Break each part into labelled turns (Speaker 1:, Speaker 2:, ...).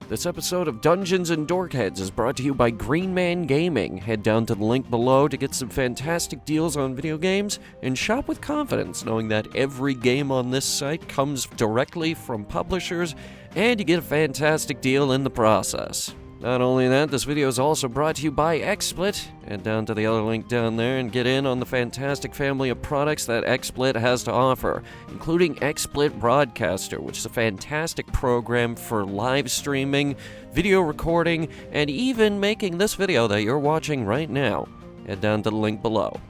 Speaker 1: This episode of Dungeons and Dorkheads is brought to you by Green Man Gaming. Head down to the link below to get some fantastic deals on video games and shop with confidence, knowing that every game on this site comes directly from publishers and you get a fantastic deal in the process. Not only that, this video is also brought to you by XSplit. Head down to the other link down there and get in on the fantastic family of products that XSplit has to offer, including XSplit Broadcaster, which is a fantastic program for live streaming, video recording, and even making this video that you're watching right now. Head down to the link below.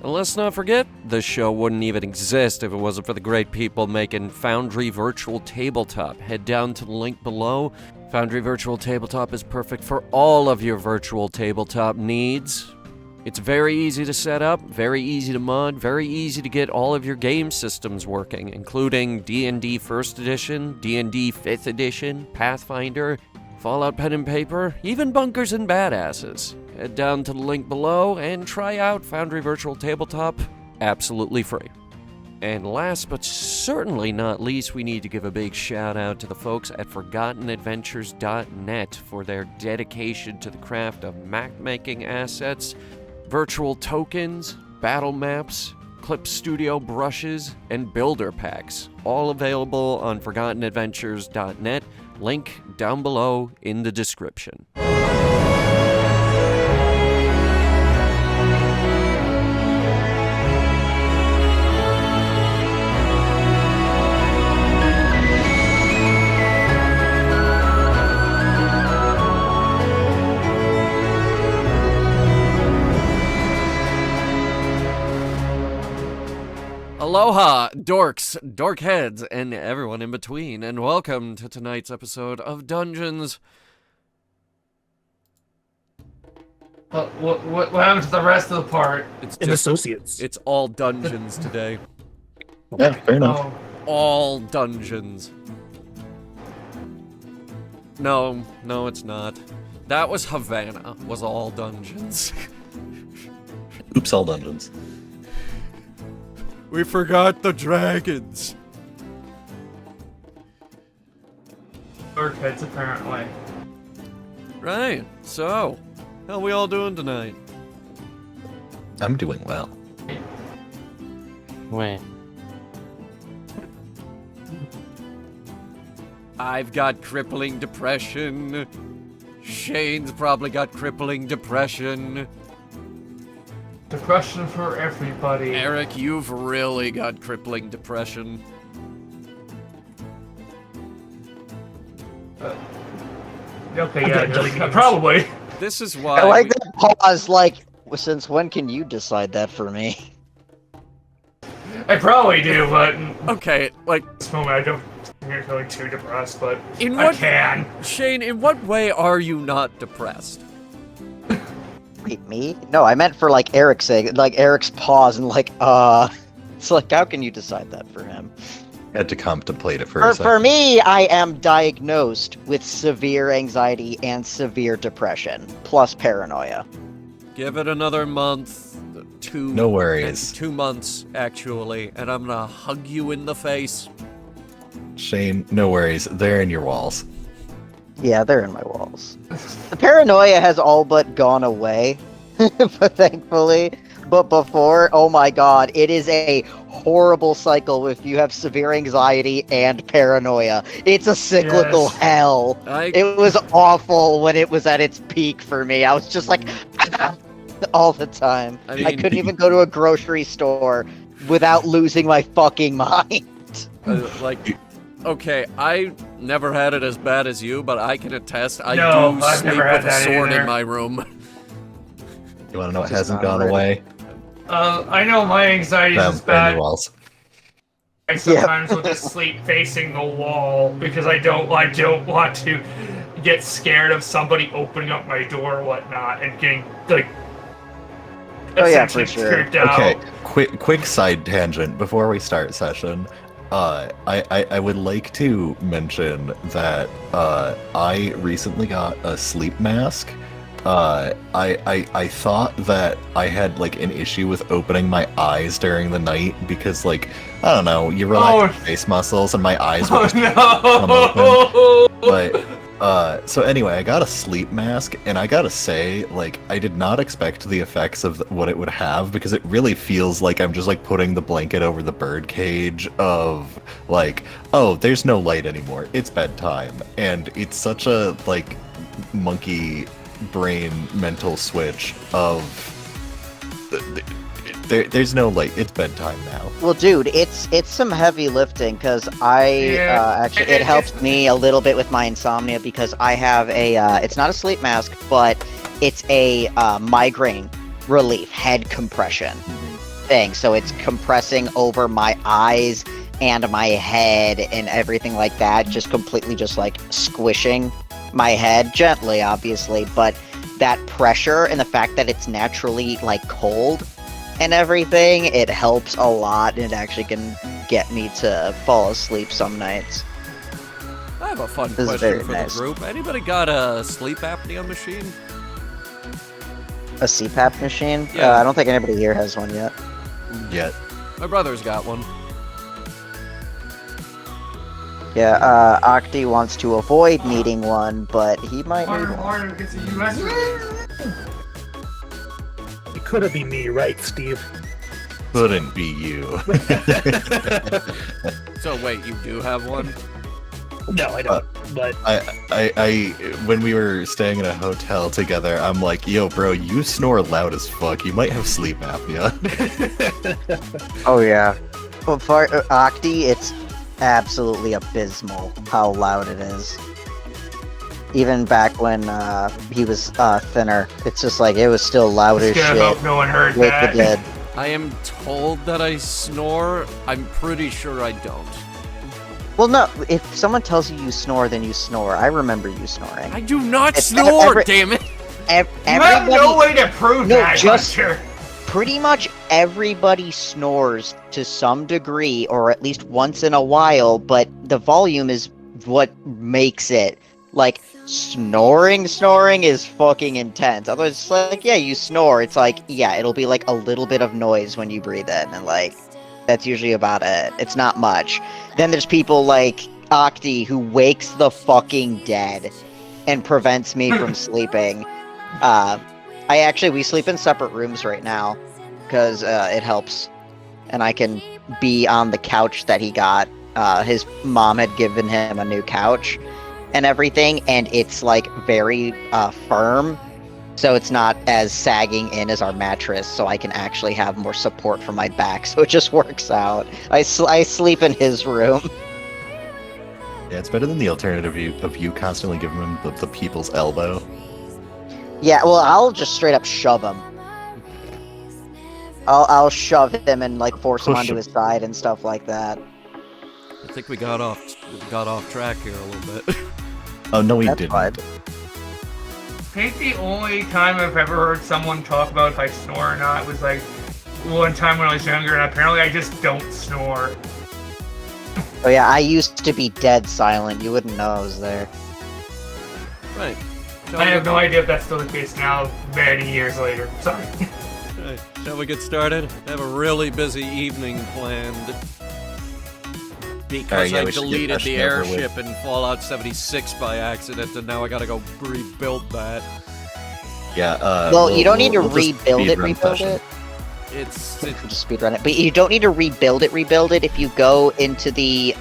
Speaker 1: And let's not forget, this show wouldn't even exist if it wasn't for the great people making Foundry Virtual Tabletop. Head down to the link below. Foundry Virtual Tabletop is perfect for all of your virtual tabletop needs. It's very easy to set up, very easy to mod, very easy to get all of your game systems working, including D&D 1st Edition, D&D 5th Edition, Pathfinder, Fallout Pen and Paper, even Bunkers and Badasses. Head down to the link below and try out Foundry Virtual Tabletop absolutely free. And last but certainly not least, we need to give a big shout out to the folks at ForgottenAdventures.net for their dedication to the craft of map-making assets, virtual tokens, battle maps, Clip Studio brushes, and builder packs, all available on ForgottenAdventures.net. Link down below in the description. Aloha, dorks, dorkheads, and everyone in between, and welcome to tonight's episode of Dungeons.
Speaker 2: What happened to the rest of the part?
Speaker 1: It's
Speaker 3: And Associates.
Speaker 1: It's all dungeons today.
Speaker 3: Yeah, fair enough.
Speaker 2: Oh,
Speaker 1: All dungeons. No, it's not. That was Havana, was all dungeons.
Speaker 3: Oops, all dungeons.
Speaker 1: We forgot the dragons.
Speaker 2: Dorkheads, apparently.
Speaker 1: Right, so, how we all doing tonight?
Speaker 3: I'm doing well.
Speaker 4: Wait.
Speaker 1: I've got crippling depression. Shane's probably got crippling depression.
Speaker 2: Depression for everybody.
Speaker 1: Eric, you've really got crippling depression.
Speaker 2: Okay, yeah, probably.
Speaker 1: This is why
Speaker 5: I like that pause, like, since when can you decide that for me?
Speaker 2: I probably do, but
Speaker 1: Okay, like,
Speaker 2: at this moment I don't think I'm feeling too depressed, but
Speaker 1: in
Speaker 2: I
Speaker 1: what
Speaker 2: can.
Speaker 1: Shane, in what way are you not depressed?
Speaker 5: Wait, me? No, I meant for, like, Eric's sake, like, Eric's pause and, like, it's like, how can you decide that for him?
Speaker 3: Had to contemplate it for a second.
Speaker 5: For me, I am diagnosed with severe anxiety and severe depression, plus paranoia.
Speaker 1: Give it another month,
Speaker 3: No worries.
Speaker 1: 2 months, actually, and I'm gonna hug you in the face.
Speaker 3: Shane, no worries. They're in your walls.
Speaker 5: Yeah, they're in my walls. The paranoia has all but gone away, but thankfully. But before, oh my god, it is a horrible cycle if you have severe anxiety and paranoia. It's a cyclical
Speaker 2: Yes.
Speaker 5: hell. It was awful when it was at its peak for me. I was just like, all the time.
Speaker 1: I
Speaker 5: I
Speaker 1: mean-
Speaker 5: couldn't even go to a grocery store without losing my fucking mind.
Speaker 1: Like, okay, I never had it as bad as you, but I can attest I
Speaker 2: No,
Speaker 1: do
Speaker 2: I've
Speaker 1: sleep
Speaker 2: never had
Speaker 1: with a
Speaker 2: that
Speaker 1: sword
Speaker 2: either.
Speaker 1: in my room.
Speaker 3: You want to know what
Speaker 5: Just
Speaker 3: hasn't
Speaker 5: not
Speaker 3: gone
Speaker 5: ready.
Speaker 3: away?
Speaker 2: I know my anxiety is
Speaker 3: They're in
Speaker 2: bad.
Speaker 3: your walls.
Speaker 2: I sometimes will just sleep facing the wall because I don't want to get scared of somebody opening up my door or whatnot and getting like
Speaker 5: Oh, yeah,
Speaker 2: essentially
Speaker 5: for sure.
Speaker 2: creeped out.
Speaker 3: Okay, quick side tangent before we start session. I would like to mention that I recently got a sleep mask. I thought that I had like an issue with opening my eyes during the night because like I don't know, you relax your face muscles and my eyes would just come open.
Speaker 2: Oh no!
Speaker 3: But So anyway, I got a sleep mask, and I gotta say, like, I did not expect the effects of what it would have, because it really feels like I'm just, like, putting the blanket over the bird cage of, like, oh, there's no light anymore, it's bedtime. And it's such a, like, monkey brain mental switch of... There's no light, it's bedtime now.
Speaker 5: Well, dude, it's some heavy lifting because actually it helps me a little bit with my insomnia because I have a it's not a sleep mask, but it's a migraine relief head compression thing. So it's compressing over my eyes and my head and everything like that, just completely just like squishing my head gently, obviously, but that pressure and the fact that it's naturally like cold and everything, it helps a lot, and it actually can get me to fall asleep some nights.
Speaker 1: I have a fun
Speaker 5: This is
Speaker 1: question
Speaker 5: very
Speaker 1: for
Speaker 5: nice.
Speaker 1: the group. Anybody got a sleep apnea machine?
Speaker 5: A CPAP machine?
Speaker 1: Yeah.
Speaker 5: I don't think anybody here has one yet.
Speaker 3: Yet.
Speaker 1: My brother's got one.
Speaker 5: Yeah, Octi wants to avoid needing one, but he might need one.
Speaker 2: Harder gets a US.
Speaker 4: It could have been me, right, Steve?
Speaker 3: Couldn't be you.
Speaker 1: So wait, you do have one?
Speaker 4: No, I don't. But
Speaker 3: I when we were staying in a hotel together, I'm like, yo, bro, you snore loud as fuck. You might have sleep apnea.
Speaker 5: Oh yeah. Well, for Octi, it's absolutely abysmal how loud it is. Even back when he was thinner, it's just like it was still loud as
Speaker 2: Just
Speaker 5: shit.
Speaker 2: gonna hope no one heard
Speaker 5: Wake
Speaker 2: that.
Speaker 5: the dead.
Speaker 1: I am told that I snore. I'm pretty sure I don't.
Speaker 5: Well, no. If someone tells you you snore, then you snore. I remember you snoring.
Speaker 1: I do not
Speaker 5: It's
Speaker 1: snore, damn it!
Speaker 2: You have no way to prove
Speaker 5: No,
Speaker 2: that,
Speaker 5: just-
Speaker 2: Hunter.
Speaker 5: Pretty much everybody snores to some degree, or at least once in a while. But the volume is what makes it. Like, snoring is fucking intense. Otherwise, it's like, yeah, you snore. It's like, yeah, it'll be like a little bit of noise when you breathe in, and like, that's usually about it. It's not much. Then there's people like Octi who wakes the fucking dead and prevents me from sleeping. We sleep in separate rooms right now because it helps, and I can be on the couch that he got. His mom had given him a new couch and everything, and it's like very firm, so it's not as sagging in as our mattress, so I can actually have more support for my back, so it just works out. I sleep in his room.
Speaker 3: Yeah, it's better than the alternative of you constantly giving him the people's elbow.
Speaker 5: Yeah, well, I'll just straight up shove him. I'll shove him and like force him
Speaker 3: Push
Speaker 5: onto
Speaker 3: him.
Speaker 5: his side and stuff like that.
Speaker 1: I think we got off track here a little bit.
Speaker 3: Oh no, we
Speaker 5: That's
Speaker 3: didn't.
Speaker 5: fine.
Speaker 2: I think the only time I've ever heard someone talk about if I snore or not was like one time when I was younger, and apparently I just don't snore.
Speaker 5: Oh yeah, I used to be dead silent. You wouldn't know I was there.
Speaker 1: Right.
Speaker 2: I have no idea if that's still the case now, many years later. Sorry.
Speaker 1: Right. Shall we get started? I have a really busy evening planned. Because
Speaker 3: yeah,
Speaker 1: I
Speaker 3: we should get
Speaker 1: deleted the
Speaker 3: rushing over with.
Speaker 1: airship in Fallout 76 by accident, and now I gotta go rebuild that.
Speaker 3: Yeah.
Speaker 5: Well, you don't need to
Speaker 3: we'll just
Speaker 5: rebuild it.
Speaker 3: speedrun
Speaker 5: Rebuild
Speaker 3: session.
Speaker 5: it.
Speaker 1: It's
Speaker 5: Just speedrun it. But you don't need to rebuild it. Rebuild it. If you go into the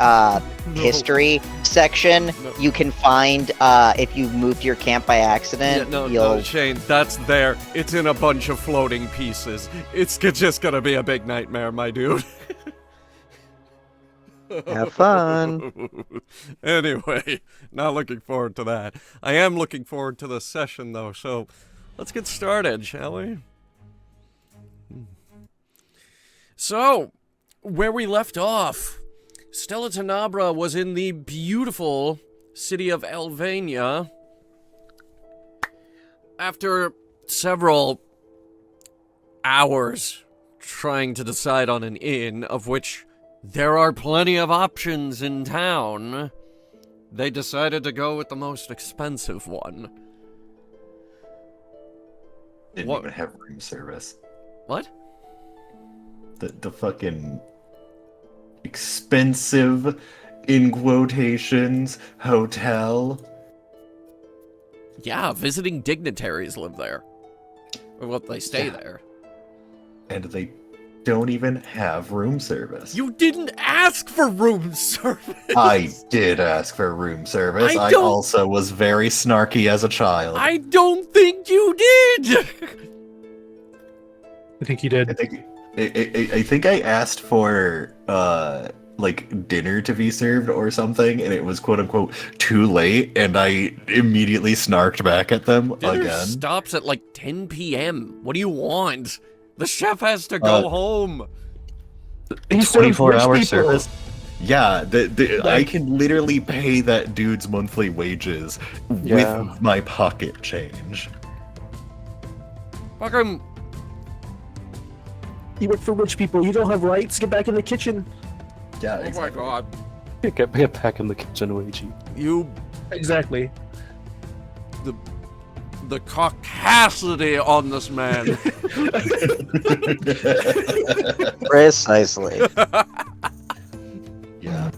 Speaker 5: history section,
Speaker 1: No.
Speaker 5: you can find if you moved your camp by accident.
Speaker 1: Yeah,
Speaker 5: you'll
Speaker 1: no, Shane, that's there. It's in a bunch of floating pieces. It's just gonna be a big nightmare, my dude.
Speaker 5: have fun.
Speaker 1: Anyway, not looking forward to that. I am looking forward to the session, though, so let's get started, shall we? So, where we left off, Stella Tenebra was in the beautiful city of Elvania. After several hours trying to decide on an inn, of which there are plenty of options in town, they decided to go with the most expensive one.
Speaker 3: Didn't
Speaker 1: What?
Speaker 3: even have room service.
Speaker 1: What?
Speaker 3: The fucking expensive, in quotations, hotel.
Speaker 1: Yeah, visiting dignitaries live there. Or well, they stay there.
Speaker 3: And they don't even have room service.
Speaker 1: You didn't ask for room service!
Speaker 3: I did ask for room service.
Speaker 1: I
Speaker 3: I
Speaker 1: don't-
Speaker 3: also was very snarky as a child.
Speaker 1: I don't think you did!
Speaker 4: I think you did.
Speaker 3: I think I asked for like dinner to be served or something, and it was quote unquote too late, and I immediately snarked back at them
Speaker 1: Dinner
Speaker 3: again.
Speaker 1: stops at like 10 p.m. What do you want? The chef has to go home.
Speaker 4: He serves
Speaker 3: 24-hour
Speaker 4: rich people.
Speaker 3: service. Yeah, I
Speaker 4: Like-
Speaker 3: can literally pay that dude's monthly wages
Speaker 6: Yeah.
Speaker 3: with my pocket change.
Speaker 1: Fucking
Speaker 4: You work for rich people. You don't have rights. Get back in the kitchen.
Speaker 3: Yeah,
Speaker 1: oh my
Speaker 3: exactly.
Speaker 1: god.
Speaker 6: Get back in the kitchen, Luigi.
Speaker 1: You
Speaker 4: Exactly.
Speaker 1: the caucasity on this man.
Speaker 5: Precisely.
Speaker 3: Yeah,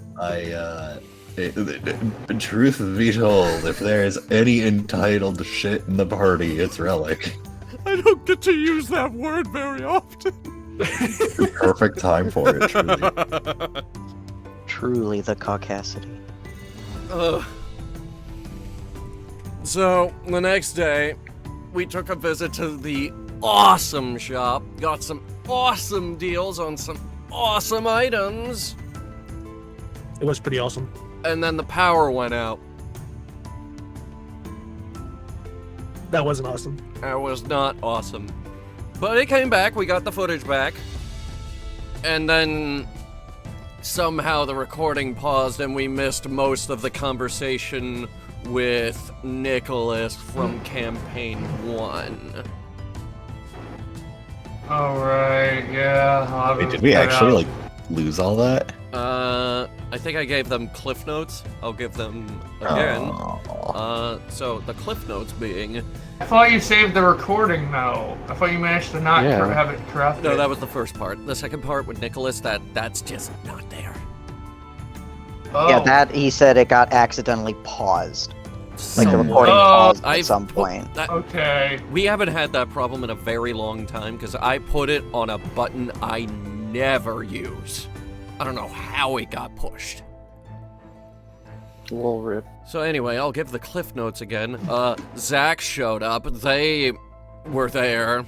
Speaker 3: truth be told, if there's any entitled shit in the party, it's Relic.
Speaker 1: I don't get to use that word very often.
Speaker 3: Perfect time for it, truly.
Speaker 5: Truly the caucasity.
Speaker 1: So, the next day, we took a visit to the awesome shop, got some awesome deals on some awesome items,
Speaker 4: It was pretty awesome.
Speaker 1: and then the power went out.
Speaker 4: That wasn't awesome.
Speaker 1: That was not awesome. But it came back, we got the footage back, and then somehow the recording paused and we missed most of the conversation with Nicholas from Campaign 1.
Speaker 2: Alright, yeah. I'll
Speaker 3: Wait, did we
Speaker 2: check it
Speaker 3: actually
Speaker 2: out.
Speaker 3: like lose all that?
Speaker 1: I think I gave them cliff notes. I'll give them again.
Speaker 3: Oh.
Speaker 1: So the cliff notes being...
Speaker 2: I thought you saved the recording, though. I thought you managed to not
Speaker 6: Yeah.
Speaker 2: have it corrupted.
Speaker 1: No, that was the first part. The second part with Nicholas, that's just not there.
Speaker 2: Oh.
Speaker 5: Yeah, that he said it got accidentally paused. Like the
Speaker 1: Somewhat.
Speaker 5: recording
Speaker 2: Oh,
Speaker 5: paused
Speaker 1: I've
Speaker 5: at some
Speaker 1: put
Speaker 5: point.
Speaker 1: that-
Speaker 2: Okay.
Speaker 1: We haven't had that problem in a very long time because I put it on a button I never use. I don't know how it got pushed.
Speaker 6: Well, rip.
Speaker 1: So anyway, I'll give the cliff notes again. Zach showed up. They were there.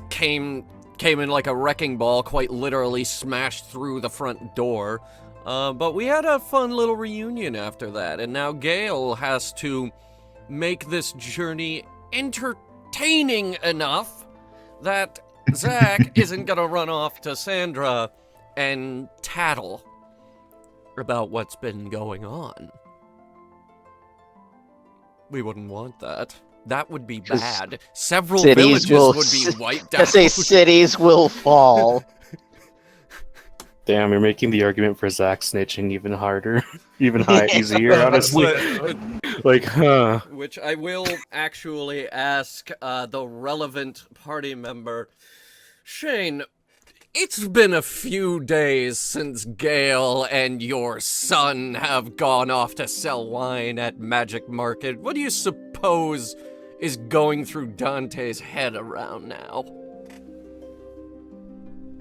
Speaker 1: Came in like a wrecking ball, quite literally smashed through the front door. But we had a fun little reunion after that, and now Gail has to make this journey entertaining enough that Zach isn't gonna run off to Sandra and tattle about what's been going on. We wouldn't want that. That would be
Speaker 5: Just
Speaker 1: bad. Several
Speaker 5: cities
Speaker 1: villages
Speaker 5: will
Speaker 1: would be
Speaker 5: s-
Speaker 1: wiped
Speaker 5: I
Speaker 1: out.
Speaker 5: say cities will fall.
Speaker 6: Damn, you're making the argument for Zach snitching even harder, easier, honestly. Like, huh?
Speaker 1: Which I will actually ask the relevant party member. Shane, it's been a few days since Gale and your son have gone off to sell wine at Magic Market. What do you suppose is going through Dante's head around now?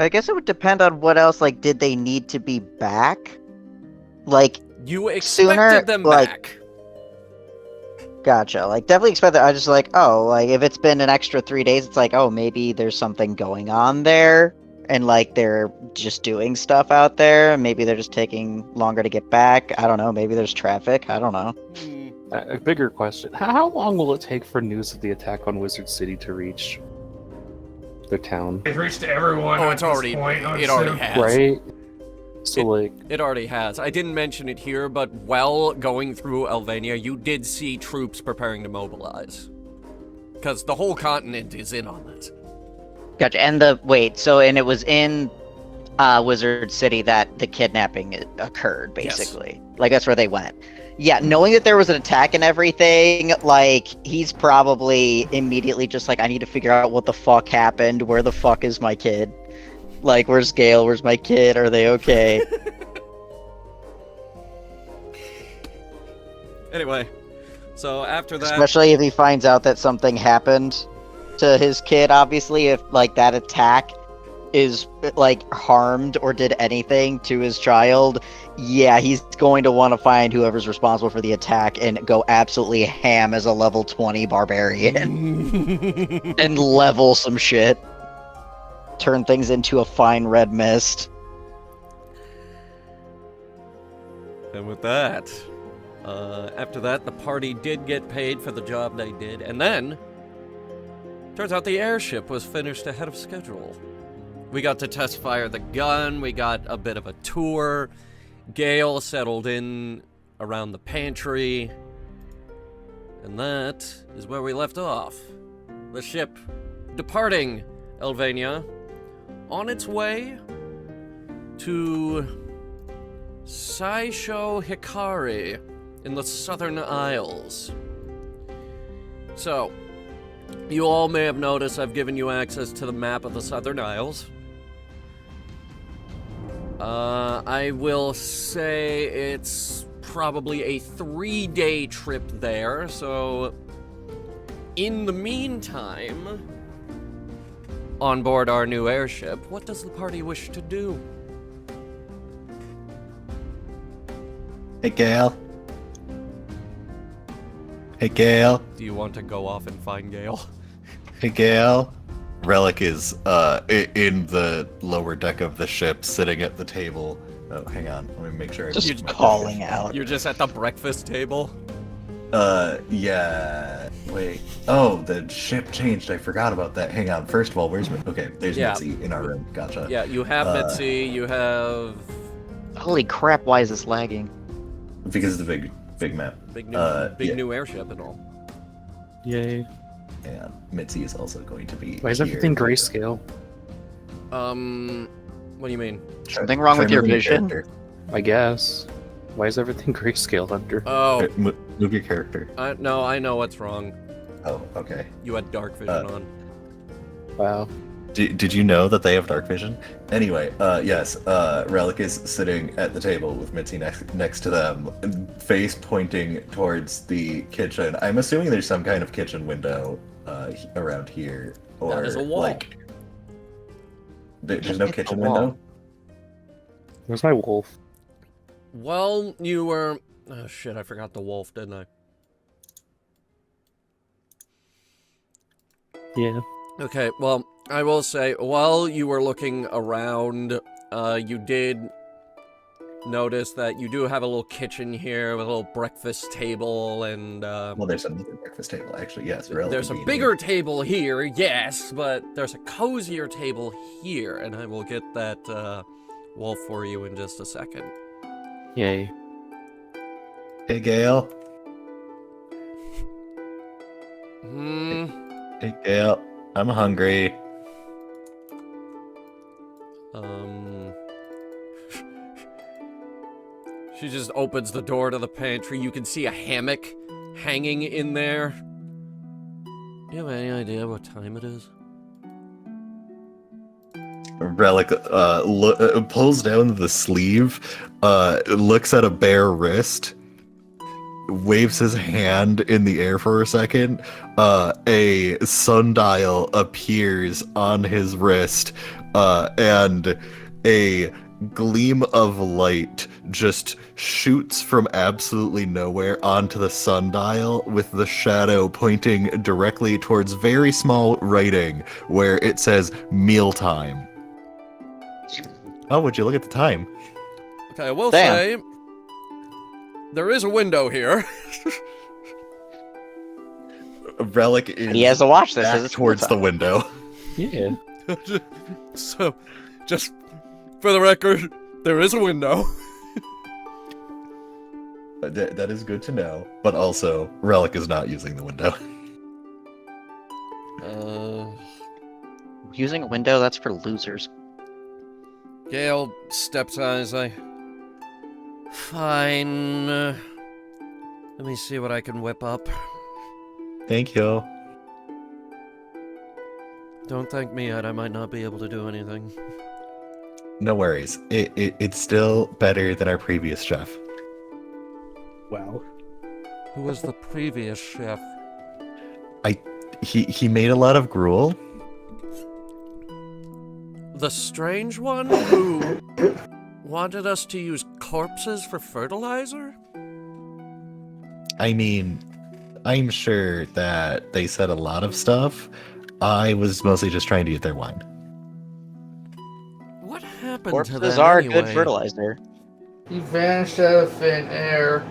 Speaker 5: I guess it would depend on what else. Like, did they need to be back? Like,
Speaker 1: You expected
Speaker 5: Sooner,
Speaker 1: them
Speaker 5: like-
Speaker 1: back.
Speaker 5: gotcha. Like, definitely expect that. I just like, oh, like if it's been an extra 3 days, it's like, oh, maybe there's something going on there, and like they're just doing stuff out there. Maybe they're just taking longer to get back. I don't know. Maybe there's traffic. I don't know.
Speaker 6: A bigger question: How long will it take for news of the attack on Wizard City to reach their town?
Speaker 2: It's reached everyone.
Speaker 1: Oh,
Speaker 2: at
Speaker 1: it's
Speaker 2: this
Speaker 1: already.
Speaker 2: point, I would
Speaker 1: It already
Speaker 2: assume.
Speaker 1: has.
Speaker 6: Right. So, like,
Speaker 1: It already has. I didn't mention it here, but while going through Albania, you did see troops preparing to mobilize. Because the whole continent is in on this.
Speaker 5: Gotcha. And and it was in Wizard City that the kidnapping occurred,
Speaker 1: Yes.
Speaker 5: basically. Like that's where they went. Yeah, knowing that there was an attack and everything, like he's probably immediately just like, I need to figure out what the fuck happened. Where the fuck is my kid? Like, where's Gale? Where's my kid? Are they okay?
Speaker 1: Anyway, So after that,
Speaker 5: Especially if he finds out that something happened to his kid, obviously, if like that attack is like harmed or did anything to his child, yeah, he's going to want to find whoever's responsible for the attack and go absolutely ham as a level 20 barbarian and level some shit. Turn things into a fine red mist.
Speaker 1: and with that, after that, the party did get paid for the job they did, and then turns out the airship was finished ahead of schedule. We got to test fire the gun, we got a bit of a tour, Gale settled in around the pantry, and that is where we left off. The ship departing Elvania on its way to Saisho Hikari in the Southern Isles. So, you all may have noticed I've given you access to the map of the Southern Isles. I will say it's probably a 3-day trip there, so in the meantime, on board our new airship, what does the party wish to do?
Speaker 3: Hey, Gale. Hey, Gale.
Speaker 1: Do you want to go off and find Gale?
Speaker 3: Hey, Gale. Relic is in the lower deck of the ship, sitting at the table. Oh, hang on. Let me make sure.
Speaker 5: Just calling out.
Speaker 1: You're just at the breakfast table?
Speaker 3: Yeah. Wait. Oh, the ship changed. I forgot about that. Hang on. First of all, where's okay? There's
Speaker 1: Yeah.
Speaker 3: Mitzi in our room. Gotcha.
Speaker 1: Yeah, you have Mitzi, you have
Speaker 5: Holy crap, why is this lagging?
Speaker 3: Because of the big map.
Speaker 1: big
Speaker 3: yeah.
Speaker 1: new airship and all.
Speaker 6: Yay.
Speaker 3: And Mitzi is also going to be.
Speaker 6: Why is
Speaker 3: here.
Speaker 6: everything grayscale?
Speaker 1: What do you mean?
Speaker 5: Something wrong with your
Speaker 3: move
Speaker 5: vision?
Speaker 3: character.
Speaker 6: I guess. Why is everything grayscale under?
Speaker 1: Oh,
Speaker 3: Move your character.
Speaker 1: no, I know what's wrong.
Speaker 3: Oh, okay.
Speaker 1: You had dark vision on.
Speaker 6: Wow.
Speaker 3: Did you know that they have dark vision? Anyway, yes, Relic is sitting at the table with Mitzi next to them, face pointing towards the kitchen. I'm assuming there's some kind of kitchen window around here, or
Speaker 1: That is a wall.
Speaker 3: like there's no
Speaker 5: It's a
Speaker 3: kitchen
Speaker 5: wall.
Speaker 3: window.
Speaker 6: Where's my wolf?
Speaker 1: Well, you were... Oh shit, I forgot the wolf, didn't I?
Speaker 6: Yeah.
Speaker 1: Okay, well, I will say, while you were looking around, you did notice that you do have a little kitchen here with a little breakfast table and,
Speaker 3: Well, there's another breakfast table, actually. Yes, Relic
Speaker 1: there's a
Speaker 3: would be
Speaker 1: bigger table here, yes, but there's a cozier table here, and I will get that, wolf for you in just a second.
Speaker 6: Yay.
Speaker 3: Hey, Gale. Hey, Gale. I'm hungry.
Speaker 1: She just opens the door to the pantry. You can see a hammock hanging in there. Do you have any idea what time it is?
Speaker 3: Relic pulls down the sleeve, looks at a bare wrist, waves his hand in the air for a second. A sundial appears on his wrist, and a gleam of light just shoots from absolutely nowhere onto the sundial, with the shadow pointing directly towards very small writing where it says mealtime. Oh, would you look at the time?
Speaker 1: Okay, I will
Speaker 5: Damn.
Speaker 1: say there is a window here.
Speaker 3: Relic is
Speaker 5: He has to watch this.
Speaker 3: back
Speaker 5: as it's
Speaker 3: towards the
Speaker 5: time.
Speaker 3: window.
Speaker 6: Yeah.
Speaker 1: So, just for the record, there is a window.
Speaker 3: That is good to know. But also, Relic is not using the window.
Speaker 5: Using a window, that's for losers.
Speaker 1: Gale steps on as I... Fine. Let me see what I can whip up.
Speaker 3: Thank you.
Speaker 1: Don't thank me yet, I might not be able to do anything.
Speaker 3: No worries. It's still better than our previous chef.
Speaker 4: Wow.
Speaker 1: Who was the previous chef?
Speaker 3: He made a lot of gruel.
Speaker 1: The strange one who wanted us to use corpses for fertilizer?
Speaker 3: I mean, I'm sure that they said a lot of stuff. I was mostly just trying to get their wine.
Speaker 1: What happened to
Speaker 5: Corpses
Speaker 1: them
Speaker 5: are
Speaker 1: anyway?
Speaker 5: good fertilizer.
Speaker 2: He vanished out of thin air,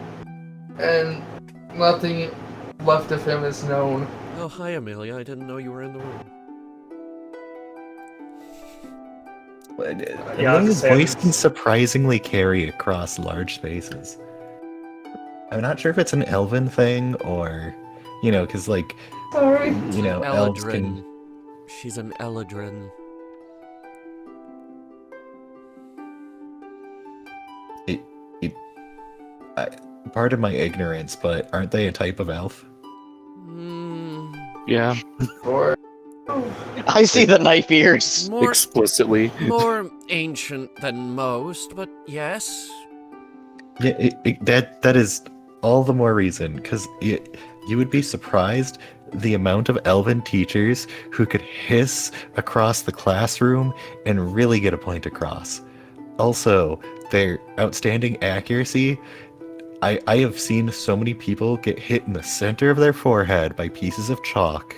Speaker 2: and nothing left of him is known.
Speaker 1: Oh, hi, Amelia. I didn't know you were in the room.
Speaker 2: Yeah,
Speaker 3: His
Speaker 2: the
Speaker 3: voice
Speaker 2: same.
Speaker 3: can surprisingly carry across large spaces. I'm not sure if it's an elven thing or, because
Speaker 2: Sorry.
Speaker 3: elves can.
Speaker 1: Eladrin. She's an Eladrin.
Speaker 3: Pardon my ignorance, but aren't they a type of elf?
Speaker 6: Yeah,
Speaker 2: Or
Speaker 5: I see the knife ears.
Speaker 1: More,
Speaker 6: explicitly.
Speaker 1: more ancient than most, but yes.
Speaker 3: Yeah, that is all the more reason, because you would be surprised the amount of elven teachers who could hiss across the classroom and really get a point across. Also, their outstanding accuracy. I have seen so many people get hit in the center of their forehead by pieces of chalk.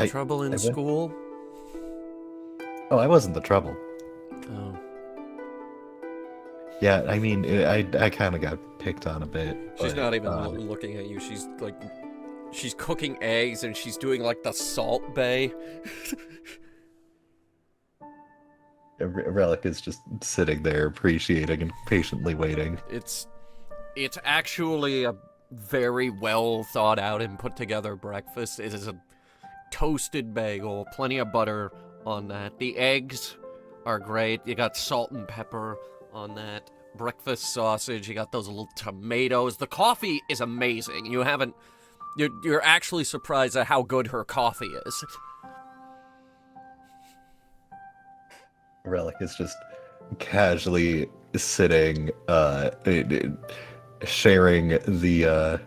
Speaker 1: Trouble in
Speaker 3: went-
Speaker 1: school?
Speaker 3: Oh, I wasn't the trouble.
Speaker 1: Oh.
Speaker 3: Yeah, I mean, I kind of got picked on a bit.
Speaker 1: She's
Speaker 3: but,
Speaker 1: not even looking at you. She's like, she's cooking eggs and she's doing like the Salt Bay.
Speaker 3: Relic is just sitting there appreciating and patiently waiting.
Speaker 1: It's actually a very well thought out and put together breakfast. It is a toasted bagel, plenty of butter on that. The eggs are great. You got salt and pepper on that. Breakfast sausage. You got those little tomatoes. The coffee is amazing. You're actually surprised at how good her coffee is.
Speaker 3: Relic is just casually sitting, sharing the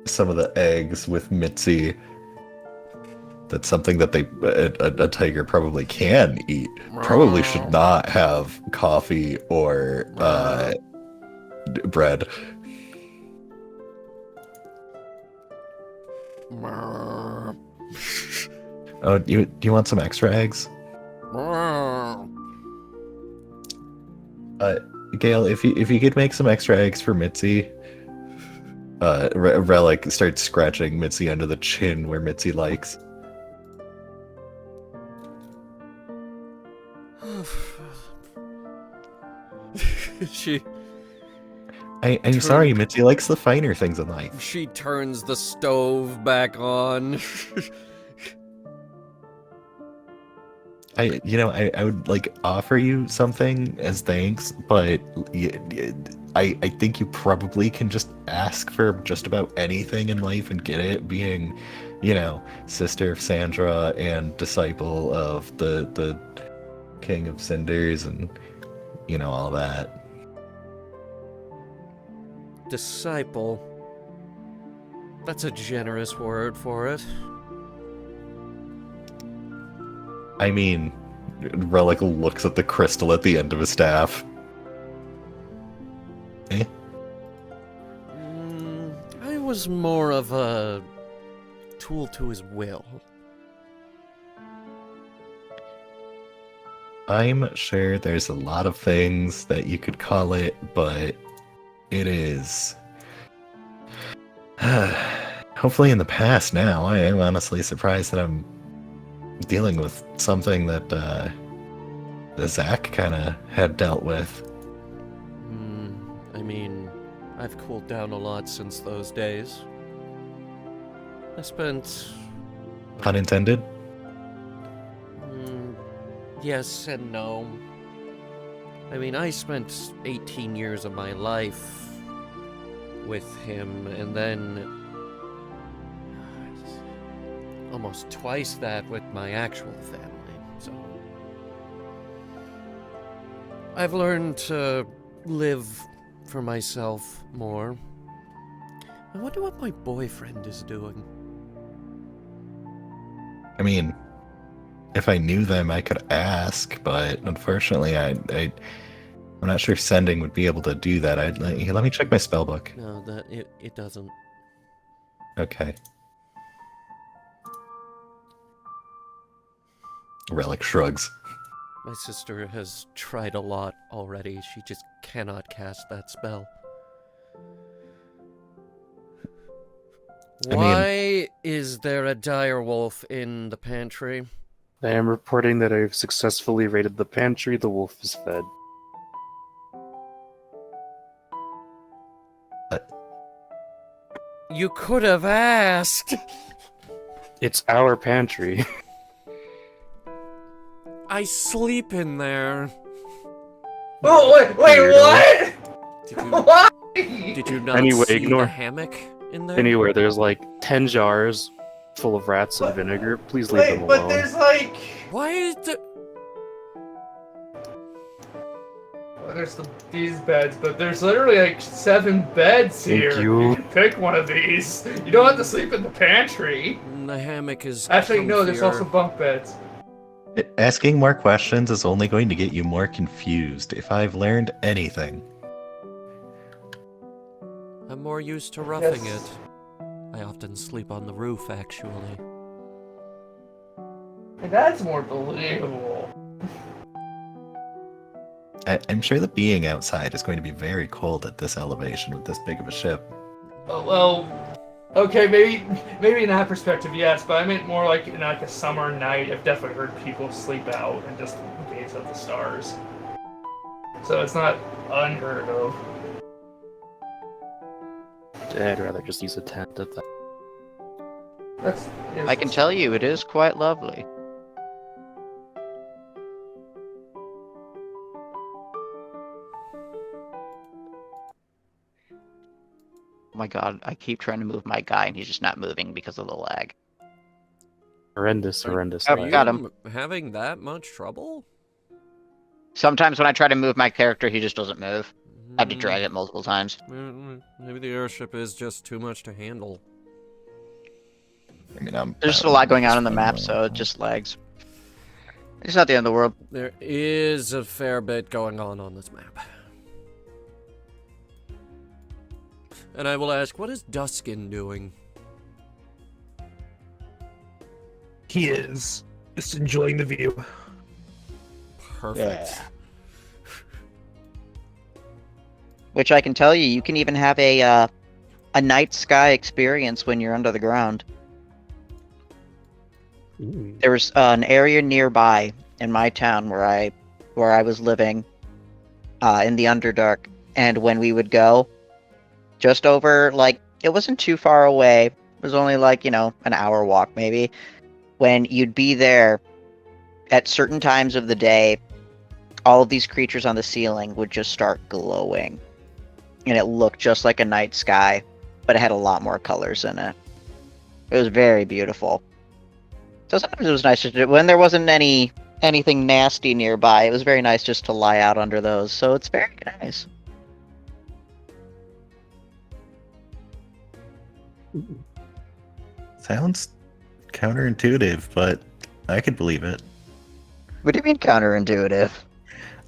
Speaker 3: some of the eggs with Mitzi. That's something that a tiger probably can eat. Probably should not have coffee or bread. Oh, do you want some extra eggs? Gail, if you could make some extra eggs for Mitzi. Relic starts scratching Mitzi under the chin where Mitzi likes. I'm sorry, Mitzi likes the finer things in life.
Speaker 1: She turns the stove back on.
Speaker 3: I would like offer you something as thanks, but I think you probably can just ask for just about anything in life and get it, being, sister of Sandra and disciple of the King of Cinders and, all that.
Speaker 1: Disciple. That's a generous word for it.
Speaker 3: I mean, Relic looks at the crystal at the end of his staff. Eh?
Speaker 1: I was more of a tool to his will.
Speaker 3: I'm sure there's a lot of things that you could call it, but it is hopefully in the past now. I am honestly surprised that I'm dealing with something that Zach kind of had dealt with.
Speaker 1: I mean, I've cooled down a lot since those days. I spent...
Speaker 3: Pun intended?
Speaker 1: Yes and no. I mean, I spent 18 years of my life with him, and then almost twice that with my actual family, so... I've learned to live for myself more. I wonder what my boyfriend is doing.
Speaker 3: I mean, if I knew them, I could ask, but unfortunately, I'm not sure sending would be able to do that. Let me check my spell book.
Speaker 1: No, it doesn't.
Speaker 3: Okay. Relic shrugs.
Speaker 1: My sister has tried a lot already. She just cannot cast that spell.
Speaker 3: I mean-
Speaker 1: Why is there a dire wolf in the pantry?
Speaker 6: I am reporting that I've successfully raided the pantry. The wolf is fed.
Speaker 1: You could have asked.
Speaker 6: It's our pantry.
Speaker 1: I sleep in there.
Speaker 2: Oh, wait, what?
Speaker 1: Did you,
Speaker 2: Why?
Speaker 1: did you not
Speaker 6: Anyway,
Speaker 1: see
Speaker 6: ignore-
Speaker 1: the hammock in there?
Speaker 6: Anywhere, there's like 10 jars full of rats and vinegar. Please leave them
Speaker 2: Wait,
Speaker 6: alone.
Speaker 2: but there's like...
Speaker 1: Why is the...
Speaker 2: Well, there's these beds, but there's literally like 7 beds
Speaker 6: Thank
Speaker 2: here.
Speaker 6: you.
Speaker 2: Can pick one of these. You don't have to sleep in the pantry.
Speaker 1: The hammock is
Speaker 2: Actually, no, there's
Speaker 1: comfier.
Speaker 2: also bunk beds.
Speaker 3: Asking more questions is only going to get you more confused, if I've learned anything.
Speaker 1: I'm more used to roughing
Speaker 2: Yes.
Speaker 1: it. I often sleep on the roof, actually.
Speaker 2: That's more believable.
Speaker 3: I'm sure that being outside is going to be very cold at this elevation with this big of a ship.
Speaker 2: Oh, well, okay, maybe in that perspective, yes, but I meant more like in like a summer night. I've definitely heard people sleep out and just gaze at the stars. So it's not unheard of.
Speaker 6: I'd rather just use a tent at that.
Speaker 2: That's.
Speaker 5: I can tell you, it is quite lovely. Oh my god, I keep trying to move my guy and he's just not moving because of the lag.
Speaker 6: Horrendous.
Speaker 5: Oh,
Speaker 1: Are
Speaker 5: got
Speaker 1: you
Speaker 5: him.
Speaker 1: having that much trouble?
Speaker 5: Sometimes when I try to move my character, he just doesn't move. I have to drag it multiple times.
Speaker 1: Maybe the airship is just too much to handle.
Speaker 3: I mean,
Speaker 5: There's just a lot going on in the map, so it just lags. It's not the end of the world.
Speaker 1: There is a fair bit going on this map. And I will ask, what is Duskin doing?
Speaker 4: He is just enjoying the view.
Speaker 1: Perfect.
Speaker 5: Which I can tell you, you can even have a night sky experience when you're under the ground.
Speaker 4: Ooh.
Speaker 5: There was an area nearby in my town where I was living, in the Underdark, and when we would go, just over, like, it wasn't too far away. It was only like, an hour walk maybe. When you'd be there at certain times of the day, all of these creatures on the ceiling would just start glowing. And it looked just like a night sky, but it had a lot more colors in it. It was very beautiful. So sometimes it was nice to, when there wasn't anything nasty nearby, it was very nice just to lie out under those. So it's very nice.
Speaker 3: sounds counterintuitive, but I could believe it.
Speaker 5: What do you mean counterintuitive?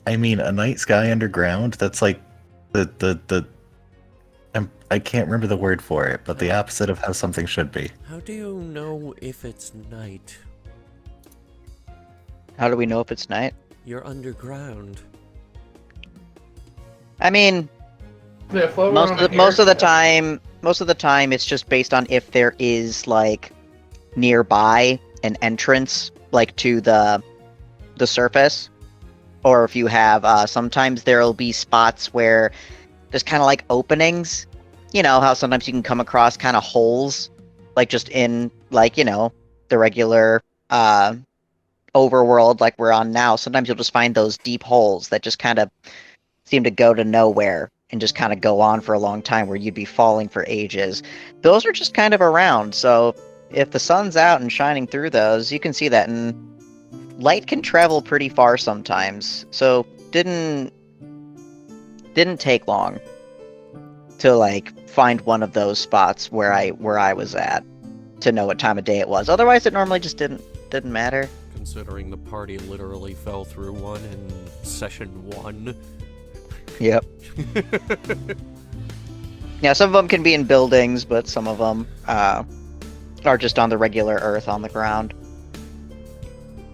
Speaker 3: I mean, a night sky underground, that's like I can't remember the word for it, but the opposite of how something should be.
Speaker 1: How do you know if it's night?
Speaker 5: How do we know if it's night?
Speaker 1: You're underground.
Speaker 5: I mean,
Speaker 2: Yeah, float around
Speaker 5: most of the time it's just based on if there is like nearby an entrance like to the surface, or if you have sometimes there'll be spots where there's kind of like openings. You know how sometimes you can come across kind of holes, like just in like the regular overworld like we're on now. Sometimes you'll just find those deep holes that just kind of seem to go to nowhere and just kind of go on for a long time, where you'd be falling for ages. Those are just kind of around, so if the sun's out and shining through those, you can see that. And light can travel pretty far sometimes, so didn't take long to like find one of those spots where I was at to know what time of day it was. Otherwise, it normally just didn't matter.
Speaker 1: Considering the party literally fell through one in session 1.
Speaker 5: Yep. Yeah, some of them can be in buildings, but some of them are just on the regular earth on the ground.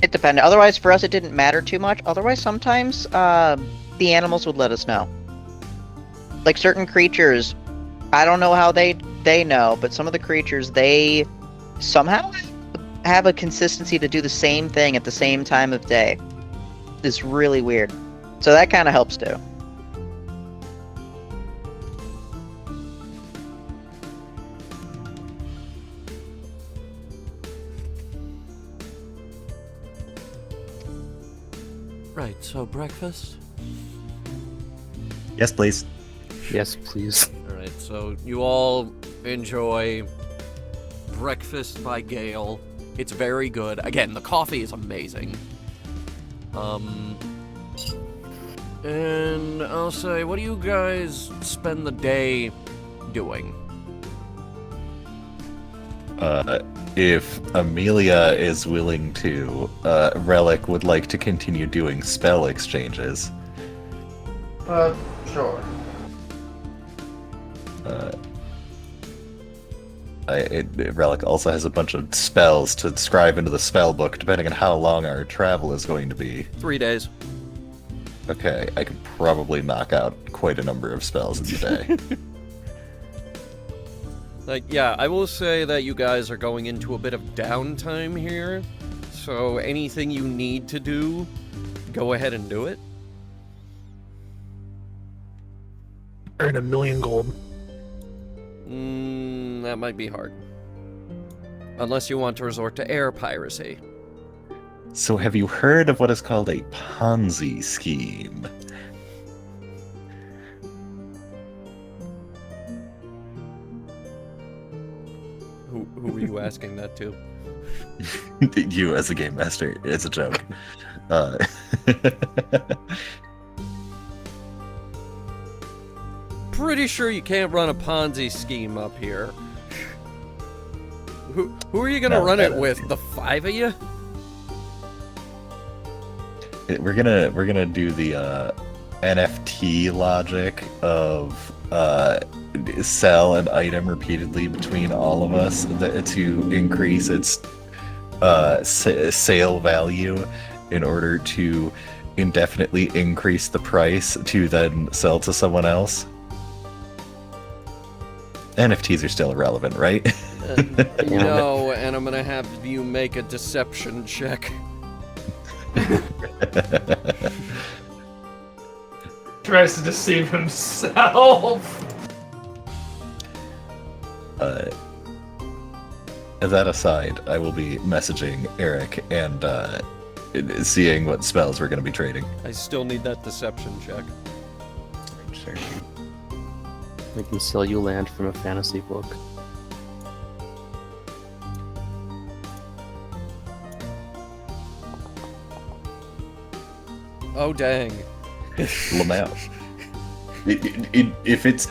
Speaker 5: It depended. Otherwise, for us, it didn't matter too much. Otherwise, sometimes the animals would let us know. Like certain creatures, I don't know how they know, but some of the creatures, they somehow have a consistency to do the same thing at the same time of day. It's really weird. So that kind of helps too.
Speaker 1: Right, so breakfast?
Speaker 3: Yes, please.
Speaker 6: Yes, please.
Speaker 1: Alright, so you all enjoy breakfast by Gale. It's very good. Again, the coffee is amazing. And I'll say, what do you guys spend the day doing?
Speaker 3: If Amelia is willing to, Relic would like to continue doing spell exchanges.
Speaker 2: Sure.
Speaker 3: Relic also has a bunch of spells to scribe into the spell book, depending on how long our travel is going to be.
Speaker 1: 3 days.
Speaker 3: Okay, I could probably knock out quite a number of spells in the day.
Speaker 1: Like, yeah, I will say that you guys are going into a bit of downtime here, so anything you need to do, go ahead and do it.
Speaker 4: Earn 1 million gold.
Speaker 1: That might be hard. Unless you want to resort to air piracy.
Speaker 3: So have you heard of what is called a Ponzi scheme?
Speaker 1: Who were you asking that to?
Speaker 3: You as a game master. It's a joke.
Speaker 1: Pretty sure you can't run a Ponzi scheme up here. Who are you gonna run it with? The 5 of you?
Speaker 3: We're gonna do the NFT logic of sell an item repeatedly between all of us to increase its sale value in order to indefinitely increase the price to then sell to someone else. NFTs are still irrelevant, right?
Speaker 1: No, and I'm gonna have you make a deception check.
Speaker 2: Tries to deceive himself.
Speaker 3: That aside, I will be messaging Eric and seeing what spells we're going to be trading.
Speaker 1: I still need that deception check.
Speaker 3: Sure.
Speaker 6: I can sell you land from a fantasy book.
Speaker 1: Oh, dang.
Speaker 3: Lamau. If it's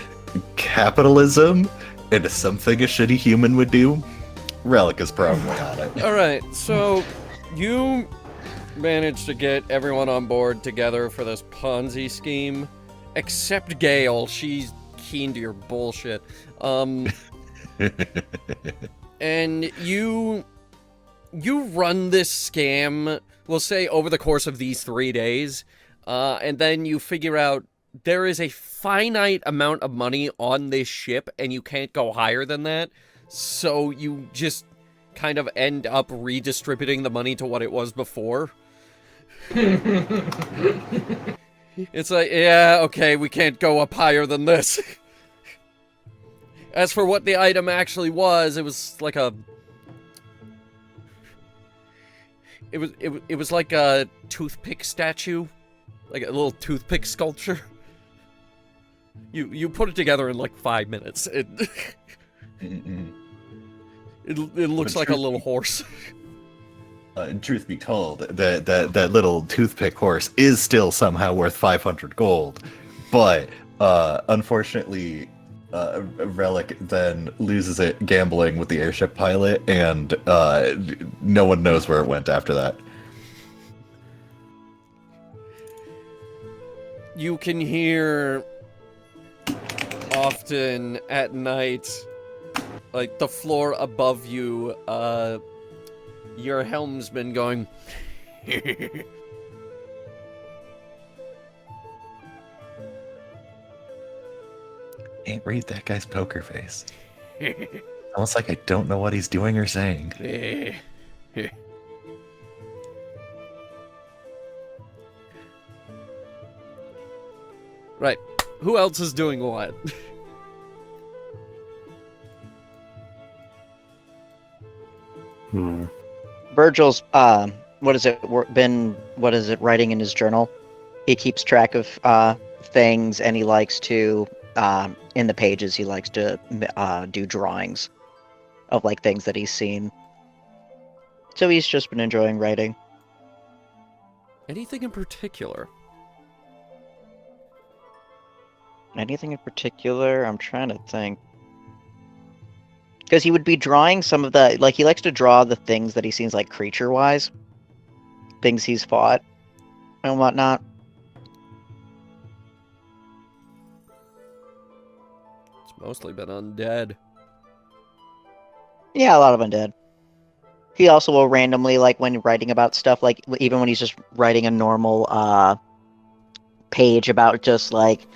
Speaker 3: capitalism and something a shitty human would do, Relic is probably on it.
Speaker 1: Alright, so you managed to get everyone on board together for this Ponzi scheme, except Gale. She's keen to your bullshit. And you run this scam, we'll say, over the course of these 3 days, and then you figure out there is a finite amount of money on this ship, and you can't go higher than that, so you just kind of end up redistributing the money to what it was before. It's like, yeah, okay, we can't go up higher than this. As for what the item actually was, it was like a... It was like a toothpick statue, like a little toothpick sculpture. You put it together in like 5 minutes. It looks like a little horse.
Speaker 3: truth be told, that little toothpick horse is still somehow worth 500 gold. But unfortunately, Relic then loses it gambling with the airship pilot, and no one knows where it went after that.
Speaker 1: You can hear often at night, like the floor above you, your helmsman going.
Speaker 3: Can't read that guy's poker face. Almost like I don't know what he's doing or saying.
Speaker 1: Right. Who else is doing what?
Speaker 5: Virgil's what is it writing in his journal? He keeps track of things, and he likes to in the pages he likes to do drawings of like things that he's seen. So he's just been enjoying writing.
Speaker 1: Anything in particular?
Speaker 5: Anything in particular? I'm trying to think. Because he would be drawing some of the, like, he likes to draw the things that he sees, like, creature-wise. Things he's fought and whatnot.
Speaker 1: It's mostly been undead.
Speaker 5: Yeah, a lot of undead. He also will randomly, like, when writing about stuff, like, even when he's just writing a normal page about just, like,